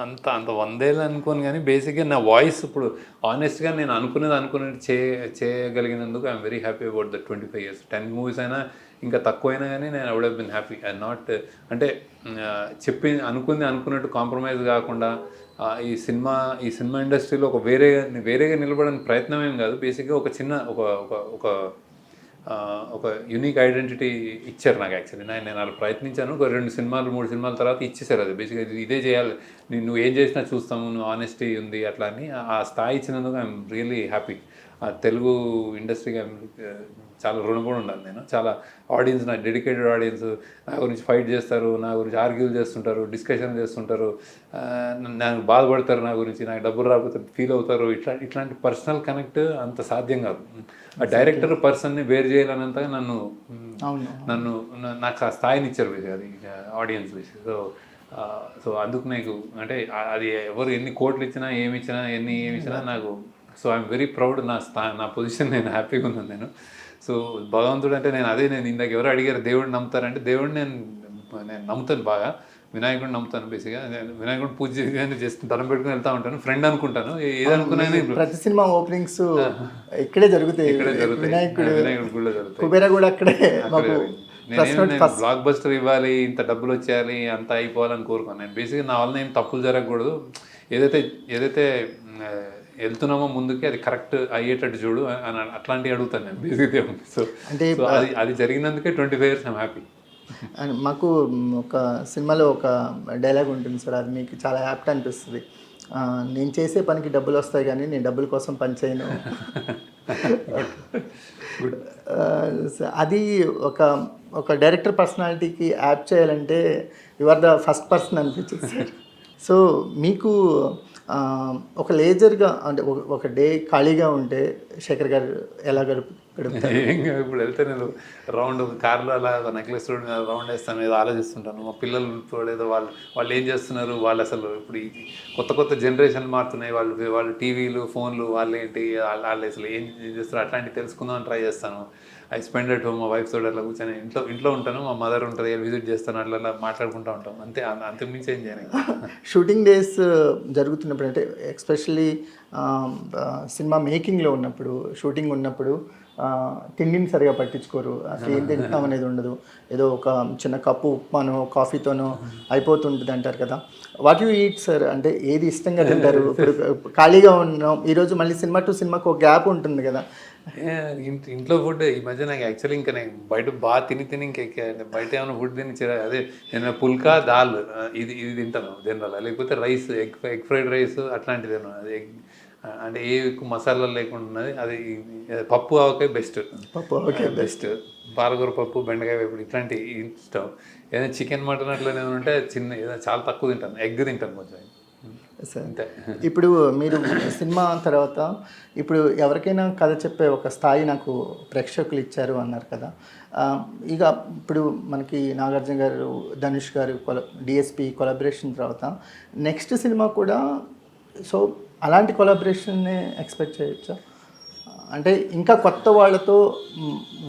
అంత 100 ఏళ్ళు అనుకోను, కానీ బేసిక్గా నా వాయిస్ ఇప్పుడు ఆనెస్ట్గా నేను అనుకునేది చేయగలిగినందుకు I'm very happy about the 25 years. 10 movies అయినా ఇంకా తక్కువైనా కానీ నేను I would have been happy. I not అంటే అనుకున్నట్టు కాంప్రమైజ్ కాకుండా ఈ సినిమా ఇండస్ట్రీలో ఒక వేరేగా నిలబడడానికి ప్రయత్నం ఏం కాదు. బేసిక్గా ఒక చిన్న ఒక యూనిక్ ఐడెంటిటీ ఇచ్చారు నాకు యాక్చువల్లీ. నేను అలా ప్రయత్నించాను. ఒక 2 సినిమాలు 3 సినిమాల తర్వాత ఇచ్చేసారు. అది బేసిక్గా ఇదే చేయాలి, నువ్వు ఏం చేసినా చూస్తాము, నువ్వు ఆనెస్టీ ఉంది అట్లా అని ఆ స్థాయి ఇచ్చినందుకు ఐఎమ్ రియలీ హ్యాపీ. తెలుగు ఇండస్ట్రీకి చాలా రుణపడి ఉండాలి నేను. చాలా ఆడియన్స్, నా డెడికేటెడ్ ఆడియన్స్ నా గురించి ఫైట్ చేస్తారు, నా గురించి ఆర్గ్యూలు చేస్తుంటారు, డిస్కషన్ చేస్తుంటారు, నాకు బాధపడతారు, నా గురించి నాకు డబ్బులు రాకపోతే ఫీల్ అవుతారు. ఇట్లాంటి పర్సనల్ కనెక్ట్ అంత సాధ్యం కాదు. ఆ డైరెక్టర్ పర్సన్ని వేరు చేయాలన్నంతగా నాకు ఆ స్థాయిని ఇచ్చారు అది ఆడియన్స్ వేసి. సో అందుకు నాకు అంటే అది ఎవరు ఎన్ని కోట్లు ఇచ్చినా ఏమి ఇచ్చినా నాకు సో ఐఎమ్ వెరీ ప్రౌడ్. నా పొజిషన్ నేను హ్యాపీగా ఉన్నాను నేను. సో భగవంతుడు అంటే నేను ఇందాక ఎవరు అడిగారు దేవుడు నమ్ముతారంటే దేవుడిని నేను నమ్ముతాను బాగా. వినాయకుడిని నమ్ముతాను బేసిక్గా. వినాయకుడిని పూజ చేసి దండం పెట్టుకుని వెళ్తూ ఉంటాను. ఫ్రెండ్ అనుకుంటాను. ఏదనుకున్నా ప్రతి సినిమా ఓపెనింగ్స్ ఇక్కడే జరుగుతాయి. వినాయకుడి గుడిలో జరుగుతాయి. కుబేరా కూడా అక్కడే. నేను బ్లాక్ బస్టర్ ఇవ్వాలి, ఇంత డబ్బులు వచ్చేయాలి, అంత అయిపోవాలని కోరుకోను. నేను బేసిక్గా నా వల్ల ఏం తప్పులు జరగకూడదు. ఏదైతే వెళ్తున్నామో ముందుకి అది కరెక్ట్ అయ్యేటట్టు చూడు అని అట్లాంటివి అడుగుతాను నేను బేసిక్గా. సో అది జరిగినందుకే 25 years ఐమ్ హ్యాపీ. మాకు ఒక సినిమాలో ఒక డైలాగ్ ఉంటుంది సార్, అది మీకు చాలా హ్యాపీ అనిపిస్తుంది. నేను చేసే పనికి డబ్బులు వస్తాయి కానీ నేను డబ్బుల కోసం పని చేయను. అది ఒక డైరెక్టర్ పర్సనాలిటీకి యాడ్ చేయాలంటే you are the first person అనిపించింది సార్. సో మీకు ఒక లేజర్గా అంటే ఒక డే ఖాళీగా ఉంటే శేఖర్ గారు ఎలా గడుపుతారు? ఇప్పుడు వెళ్తే నేను రౌండ్ కార్లో అలా నెక్లెస్ రోడ్ మీద రౌండ్ వేస్తాను, ఏదో ఆలోచిస్తుంటాను. మా పిల్లలు ఏదో వాళ్ళు ఏం చేస్తున్నారు, వాళ్ళు అసలు ఇప్పుడు ఈ కొత్త జనరేషన్ మారుతున్నాయి, వాళ్ళు టీవీలు ఫోన్లు వాళ్ళు ఏంటి వాళ్ళు అసలు ఏం చేస్తారు అట్లాంటివి తెలుసుకుందామని ట్రై చేస్తాను. ఐ స్పెండ్ అట్ హోమ్ మా వైఫ్ తోటి అట్లా కూర్చొని ఇంట్లో ఉంటాను. మా మదర్ ఉంటుంది, విజిట్ చేస్తాను, అట్లా మాట్లాడుకుంటూ ఉంటాం. అంతకుమించి ఏం చేయను. షూటింగ్ డేస్ జరుగుతున్నప్పుడు అంటే ఎస్పెషల్లీ సినిమా మేకింగ్లో ఉన్నప్పుడు, షూటింగ్ ఉన్నప్పుడు తిండిని సరిగా పట్టించుకోరు. అసలు ఏం తింటాం అనేది ఉండదు. ఏదో ఒక చిన్న కప్పు ఉప్మానో కాఫీతోనో అయిపోతుంటుంది అంటారు కదా. What you eat sir? అంటే ఏది ఇష్టంగా తింటారు? ఇప్పుడు ఖాళీగా ఉన్నాం, ఈరోజు మళ్ళీ సినిమా టు సినిమాకు ఒక గ్యాప్ ఉంటుంది కదా. ఇంట్లో ఫుడ్ ఈ మధ్య నాకు యాక్చువల్లీ ఇంకా నేను బయట బాగా తిని ఇంకా బయట ఏమైనా ఫుడ్ అదే నేను పుల్కా దాల్ ఇది తింటాను జనరల్. లేకపోతే రైస్ ఎగ్ ఫ్రైడ్ రైస్ అట్లాంటిది అది అంటే ఏ ఎక్కువ మసాలాలు లేకుండా ఉన్నది. అది పప్పు ఆవకాయ బెస్ట్. పాలకూర పప్పు, బెండకాయ వేపుడు ఇట్లాంటి ఇష్టం. ఏదైనా చికెన్ మటన్ అట్లా ఏమైనా ఉంటే ఏదైనా చాలా తక్కువ తింటాను. ఎగ్ తింటాను కొంచెం. సార్ ఇప్పుడు మీరు సినిమా తర్వాత ఇప్పుడు ఎవరికైనా కథ చెప్పే ఒక స్థాయి నాకు ప్రేక్షకులు ఇచ్చారు అన్నారు కదా. ఇక ఇప్పుడు మనకి నాగార్జున గారు, ధనుష్ గారు డిఎస్పి కొలాబరేషన్ తర్వాత నెక్స్ట్ సినిమా కూడా సో అలాంటి కొలాబరేషన్నే ఎక్స్పెక్ట్ చేయొచ్చా? అంటే ఇంకా కొత్త వాళ్ళతో,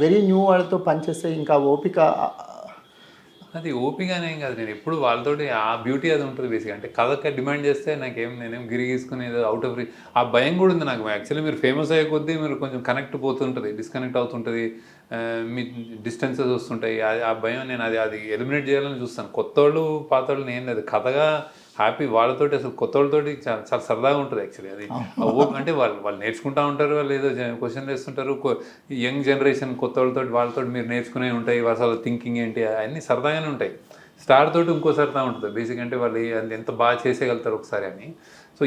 వెరీ న్యూ వాళ్ళతో పనిచేసే ఇంకా ఓపిక అది ఓపికనే ఏం కాదు. నేను ఎప్పుడు వాళ్ళతోటి ఆ బ్యూటీ అది ఉంటుంది బేసిక్గా. అంటే కథకి డిమాండ్ చేస్తే నేనేం గిరిగీసుకుని ఏదో అవుట్ ఆఫ్ ఆ భయం కూడా ఉంది నాకు. యాక్చువల్లీ మీరు ఫేమస్ అయ్యే కొద్దీ మీరు కొంచెం కనెక్ట్ పోతుంటుంది, డిస్కనెక్ట్ అవుతుంటుంది, మీ డిస్టెన్సెస్ వస్తుంటాయి. ఆ భయం నేను అది ఎలిమినేట్ చేయాలని చూస్తాను. కొత్తోళ్ళు పాతోళ్ళు ఏం లేదు, కథగా హ్యాపీ వాళ్ళతోటి. అసలు కొత్తోళ్ళతోటి చాలా చాలా సరదాగా ఉంటుంది యాక్చువల్లీ. అది అంటే వాళ్ళు నేర్చుకుంటూ ఉంటారు, వాళ్ళు ఏదో క్వశ్చన్లు వేస్తుంటారు. యంగ్ జనరేషన్ కొత్త వాళ్ళతోటి మీరు నేర్చుకునే ఉంటాయి, అసలు థింకింగ్ ఏంటి అన్నీ సరదాగానే ఉంటాయి. స్టార్ తోటి ఇంకో సరదా ఉంటుంది బేసిక్. అంటే వాళ్ళు అది ఎంత బాగా చేసేయగలుగుతారు ఒకసారి అని. సో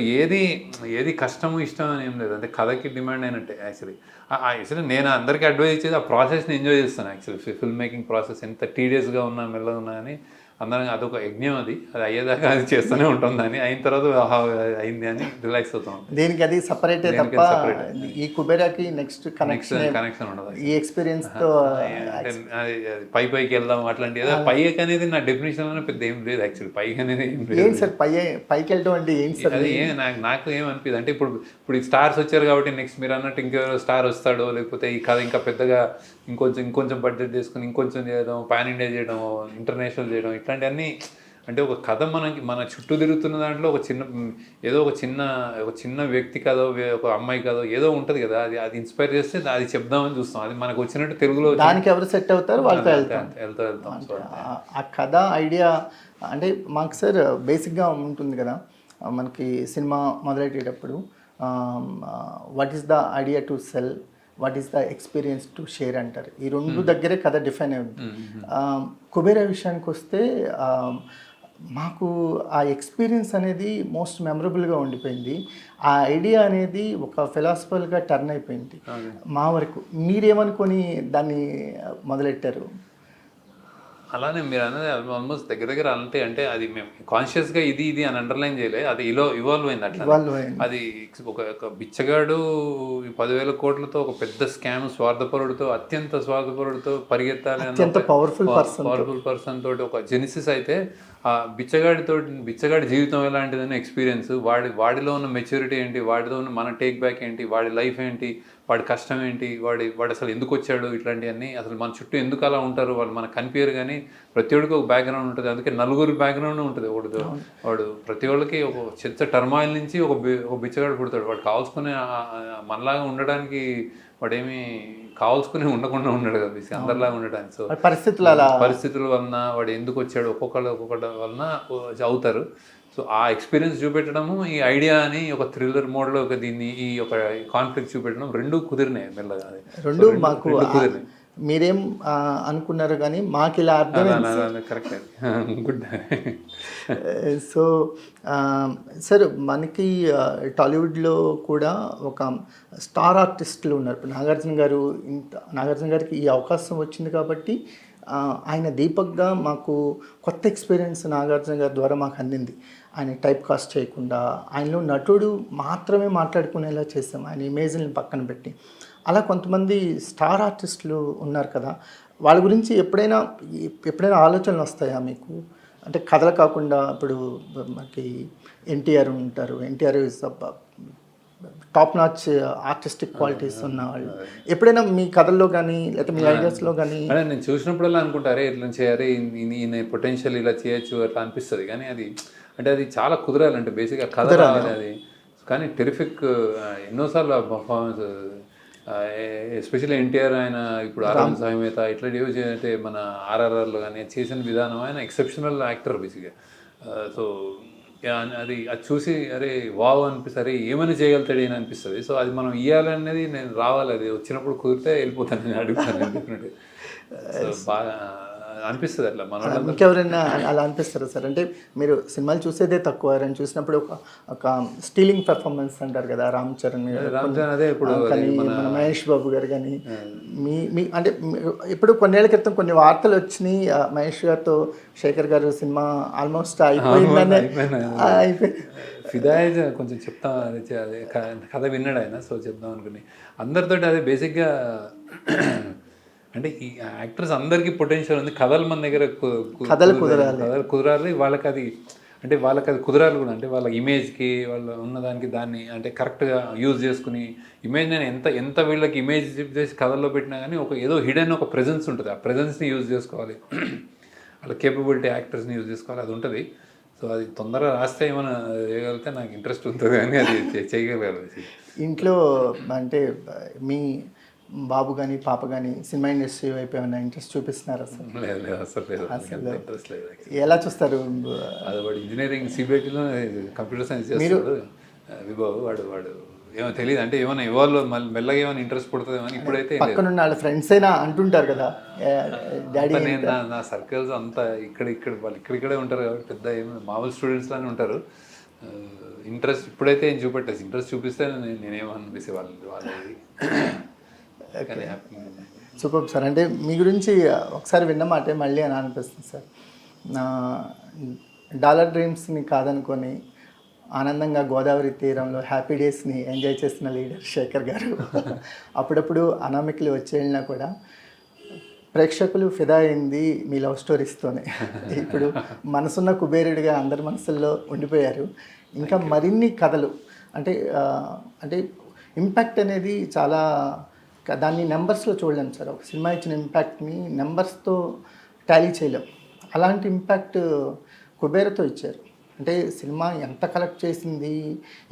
ఏది కష్టము ఇష్టం అని ఏం లేదు, అంటే కథకి డిమాండ్ అయినట్టే యాక్చువల్లీ నేను అందరికీ అడ్వైజ్ ఇచ్చేది ఆ ప్రాసెస్ని ఎంజాయ్ చేస్తాను యాక్చువల్లీ. ఫిల్మ్ మేకింగ్ ప్రాసెస్ ఎంత టీడియస్గా ఉన్నా మెల్లగా ఉన్నా కానీ అందరం అదొక యజ్ఞం. అది అయ్యేదాకా అది చేస్తూనే ఉంటుంది. దాన్ని అయిన తర్వాత అయింది అని రిలాక్స్ అవుతాం. దీనికి అది సపరేటే తప్ప ఈ కుబేరాకి నెక్స్ట్ కనెక్షన్ ఉండదు. ఈ ఎక్స్పీరియన్స్తో పైకి వెళ్దాం అట్లాంటి ఏదో పైకి అనేది నా డెఫినేషన్లోనే పెద్ద ఏం లేదు యాక్చువల్లీ. పైకి అనేది ఏం లేదు. ఏంటి సార్ పైకి వెళ్ళడం అంటే ఏంటి సార్? అది నాకు ఏమనిపిస్తుంది అంటే ఇప్పుడు ఈ స్టార్స్ వచ్చారు కాబట్టి నెక్స్ట్ మీరు అన్నట్టు ఇంకెవరో స్టార్ వస్తాడో, లేకపోతే ఈ కథ ఇంకా పెద్దగా ఇంకొంచెం బడ్జెట్ చేసుకుని ఇంకొంచెం చేయడం, పాన్ ఇండియా చేయడం, ఇంటర్నేషనల్ చేయడం, ఇట్లాంటివన్నీ. అంటే ఒక కథ మన చుట్టూ తిరుగుతున్న దాంట్లో ఒక చిన్న వ్యక్తి కథో, ఒక అమ్మాయి కథో ఏదో ఉంటుంది కదా, అది ఇన్స్పైర్ చేస్తే అది చెప్దామని చూస్తాం. అది మనకు వచ్చినట్టు తెలుగులో దానికి ఎవరు సెట్ అవుతారు వాళ్ళతో వెళ్తాం. ఆ కథ ఐడియా అంటే మాకు సార్ బేసిక్గా ఉంటుంది కదా, మనకి సినిమా మొదలెట్టేటప్పుడు what is the idea to sell, what is the experience to share అంటారు. ఈ రెండు దగ్గరే కథ డిఫైన్ అవుతుంది. కుబేరా విషయానికి వస్తే మాకు ఆ ఎక్స్పీరియన్స్ అనేది మోస్ట్ మెమరబుల్గా ఉండిపోయింది. ఆ ఐడియా అనేది ఒక ఫిలాసఫికల్గా టర్న్ అయిపోయింది మా వరకు. మీరేమనుకొని దాన్ని మొదలెట్టారు? అలానే మీరు అనేది ఆల్మోస్ట్ దగ్గర అంటే అది మేము కాన్షియస్గా ఇది అని అండర్లైన్ చేయలేదు, అది ఇవాల్వ్ అయింది అట్లా. అది ఒక బిచ్చగాడు 10,000 కోట్లతో ఒక పెద్ద స్కామ్, అత్యంత స్వార్థపరుడితో పరిగెత్తాలి, పవర్ఫుల్ పర్సన్ తోటి ఒక జెనిసిస్ అయితే ఆ బిచ్చగాడి జీవితం ఎలాంటిదని ఎక్స్పీరియన్స్, వాడిలో ఉన్న మెచ్యూరిటీ ఏంటి, వాడిలో ఉన్న మన టేక్ బ్యాక్ ఏంటి, వాడి లైఫ్ ఏంటి, వాడి కష్టం ఏంటి, వాడు అసలు ఎందుకు వచ్చాడు, ఇట్లాంటివన్నీ అసలు మన చుట్టూ ఎందుకు అలా ఉంటారు వాళ్ళు మనకు కనిపించరు. కానీ ప్రతి ఒక్కడికి ఒక బ్యాక్గ్రౌండ్ ఉంటుంది, అందుకే నలుగురు బ్యాక్గ్రౌండ్ ఉంటుంది. వాడు ప్రతి వాళ్ళకి ఒక చెత్త టర్మాయిల్ నుంచి ఒక బిచ్చగాడు పుడతాడు. వాడు కావాల్సుకునే మనలాగా ఉండడానికి వాడేమి కావాల్సుకుని ఉండకుండా ఉన్నాడు కదా అందరిలాగా ఉండడానికి. సో పరిస్థితుల వలన వాడు ఎందుకు వచ్చాడు ఒక్కొక్కళ్ళ వలన అవుతారు. సో ఆ ఎక్స్పీరియన్స్ చూపెట్టడము, ఈ ఐడియా అని ఒక థ్రిల్లర్ మోడ్లో దీన్ని ఈ ఒక కాన్ఫ్లిక్ట్ చూపెట్టడం రెండు కుదిరినాయి మెల్లగా. రెండు మాకు కుదిరినాయి. మీరేం అనుకున్నారు కానీ మాకు ఇలా అర్థమైంది. Correct, good. సో సార్ మనకి టాలీవుడ్లో కూడా ఒక స్టార్ ఆర్టిస్టులు ఉన్నారు. ఇప్పుడు నాగార్జున గారికి ఈ అవకాశం వచ్చింది కాబట్టి ఆయన దీపక్గా మాకు కొత్త ఎక్స్పీరియన్స్ నాగార్జున గారి ద్వారా మాకు అందింది. ఆయన టైప్ కాస్ట్ చేయకుండా ఆయనలో నటుడు మాత్రమే మాట్లాడుకునేలా చేస్తాం, ఆయన ఇమేజ్ని పక్కన పెట్టి. అలా కొంతమంది స్టార్ ఆర్టిస్టులు ఉన్నారు కదా, వాళ్ళ గురించి ఎప్పుడైనా ఆలోచనలు వస్తాయా మీకు? అంటే కథలు కాకుండా ఇప్పుడు మనకి ఎన్టీఆర్ ఉంటారు. NTR is top notch artistic qualities ఉన్న వాళ్ళు. ఎప్పుడైనా మీ కథల్లో కానీ లేకపోతే మీ ఐడియాస్లో కానీ నేను చూసినప్పుడల్లా అనుకుంటారే ఇట్లా చేయాలి, ఈయన పొటెన్షియల్ ఇలా చేయొచ్చు అట్లా అనిపిస్తుంది. కానీ అది చాలా కుదరాలంటే బేసిక్గా కథ రావాలి అది. కానీ టెరిఫిక్ ఎన్నోసార్లు పర్ఫార్మెన్స్, ఎస్పెషల్లీ ఎన్టీఆర్ ఆయన ఇప్పుడు ఆరామ్ సాయిమేత ఇట్లా అంటే మన ఆర్ఆర్ఆర్లో కానీ చేసిన విధానం, ఆయన ఎక్సెప్షనల్ యాక్టర్ బేసిక్గా. సో అది చూసి అరే వావ్ అనిపిస్తుంది, అరే ఏమైనా చేయగలుగుతాడు అని అనిపిస్తుంది. సో అది మనం ఇవ్వాలనేది నేను రావాలి, అది వచ్చినప్పుడు కుదిరితే వెళ్ళిపోతాను, నేను అడుగుతాను డెఫినెట్గా. సో బాగా అనిపిస్తుంది అట్లా. మన ఇంకెవరైనా అలా అనిపిస్తారా సార్? అంటే మీరు సినిమాలు చూసేదే తక్కువ, ఎవరైనా చూసినప్పుడు ఒక స్టీలింగ్ పెర్ఫార్మెన్స్ అంటారు కదా, రామ్ చరణ్ అదే ఇప్పుడు మన మహేష్ బాబు గారు కానీ మీ అంటే ఇప్పుడు కొన్నేళ్ల క్రితం కొన్ని వార్తలు వచ్చినాయి, మహేష్ గారితో శేఖర్ గారు సినిమా ఆల్మోస్ట్ అయిపోయిందని. ఫిదా కొంచెం చెప్తాం, అదే కథ విన్నాడు ఆయన, సో చెప్దాం అనుకుని అందరితోటి. అదే బేసిక్గా అంటే ఈ యాక్టర్స్ అందరికీ పొటెన్షియల్ ఉంది, కథలు మన దగ్గర కథలు కుదరాలి వాళ్ళకి అది కుదరాలి కూడా. అంటే వాళ్ళ ఇమేజ్కి వాళ్ళు ఉన్నదానికి దాన్ని అంటే కరెక్ట్గా యూజ్ చేసుకుని ఇమేజ్ నేను ఎంత వీళ్ళకి ఇమేజ్ చేసి కథల్లో పెట్టినా కానీ ఏదో హిడెన్ ఒక ప్రెజెన్స్ ఉంటుంది, ఆ ప్రెజెన్స్ని యూజ్ చేసుకోవాలి. వాళ్ళ కేపబిలిటీ యాక్టర్స్ని యూజ్ చేసుకోవాలి, అది ఉంటుంది. సో అది తొందరగా రాస్తే ఏమైనా చేయగలిగితే నాకు ఇంట్రెస్ట్ ఉంటుంది, కానీ అది చేయగలగాలి. ఇంట్లో అంటే మీ బాబు కానీ పాప కానీ సినిమా ఇండస్ట్రీ వైపు ఏమైనా ఇంట్రెస్ట్ చూపిస్తున్నారా అసలు? లేదు లేదు, అసలు లేదు, ఇంట్రెస్ట్ లేదు. ఎలా చూస్తారు? అది వాడు ఇంజనీరింగ్ సిబిఐటీలో కంప్యూటర్ సైన్స్ చేస్తాడు విభవ్. వాడు ఏమో తెలియదు, అంటే ఏమైనా ఇవాళ మెల్లగా ఏమైనా ఇంట్రెస్ట్ పడుతుందేమో అని. ఇప్పుడైతే పక్కనున్న వాళ్ళ ఫ్రెండ్స్ అయినా అంటుంటారు కదా డాడీ. నేను నా సర్కిల్స్ అంతా వాళ్ళు ఇక్కడిక్కడే ఉంటారు కాబట్టి పెద్ద ఏమి మామూలు స్టూడెంట్స్ లానే ఉంటారు. ఇంట్రెస్ట్ ఇప్పుడైతే ఏం చూపెట్టేసి, ఇంట్రెస్ట్ చూపిస్తే నేనేమనిపిస్తే వాళ్ళది. Super sir. అంటే మీ గురించి ఒకసారి విన్నమాటే మళ్ళీ అని అనిపిస్తుంది సార్. నా డాలర్ డ్రీమ్స్ని కాదనుకొని ఆనందంగా గోదావరి తీరంలో హ్యాపీ డేస్ని ఎంజాయ్ చేస్తున్న లీడర్ శేఖర్ గారు అప్పుడప్పుడు అనామికలు వచ్చి వెళ్ళినా కూడా ప్రేక్షకులు ఫిదా అయింది మీ లవ్ స్టోరీస్తోనే. ఇప్పుడు మనసున్న కుబేరుడిగా అందరి మనసుల్లో ఉండిపోయారు. ఇంకా మరిన్ని కథలు అంటే అంటే ఇంపాక్ట్ అనేది చాలా దాన్ని నెంబర్స్లో చూడలేము సార్. ఒక సినిమా ఇచ్చిన ఇంపాక్ట్ని నెంబర్స్తో టాలీ చేయలేం. అలాంటి ఇంపాక్ట్ కుబేరతో ఇచ్చారు. అంటే సినిమా ఎంత కలెక్ట్ చేసింది,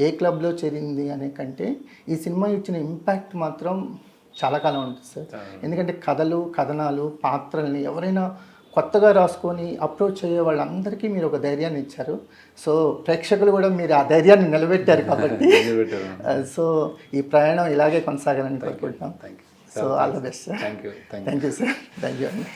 ఏ క్లబ్లో చేరింది అనే కంటే ఈ సినిమా ఇచ్చిన ఇంపాక్ట్ మాత్రం చాలా కాలం ఉంటుంది సార్. ఎందుకంటే కథలు, కథనాలు, పాత్రల్ని ఎవరైనా కొత్తగా రాసుకొని అప్రోచ్ అయ్యే వాళ్ళందరికీ మీరు ఒక ధైర్యాన్ని ఇచ్చారు. సో ప్రేక్షకులు కూడా మీరు ఆ ధైర్యాన్ని నిలబెట్టారు కాబట్టి సో ఈ ప్రయాణం ఇలాగే కొనసాగాలని కోరుకుంటున్నాం. So all the best sir. Thank you sir. Thank you అండి.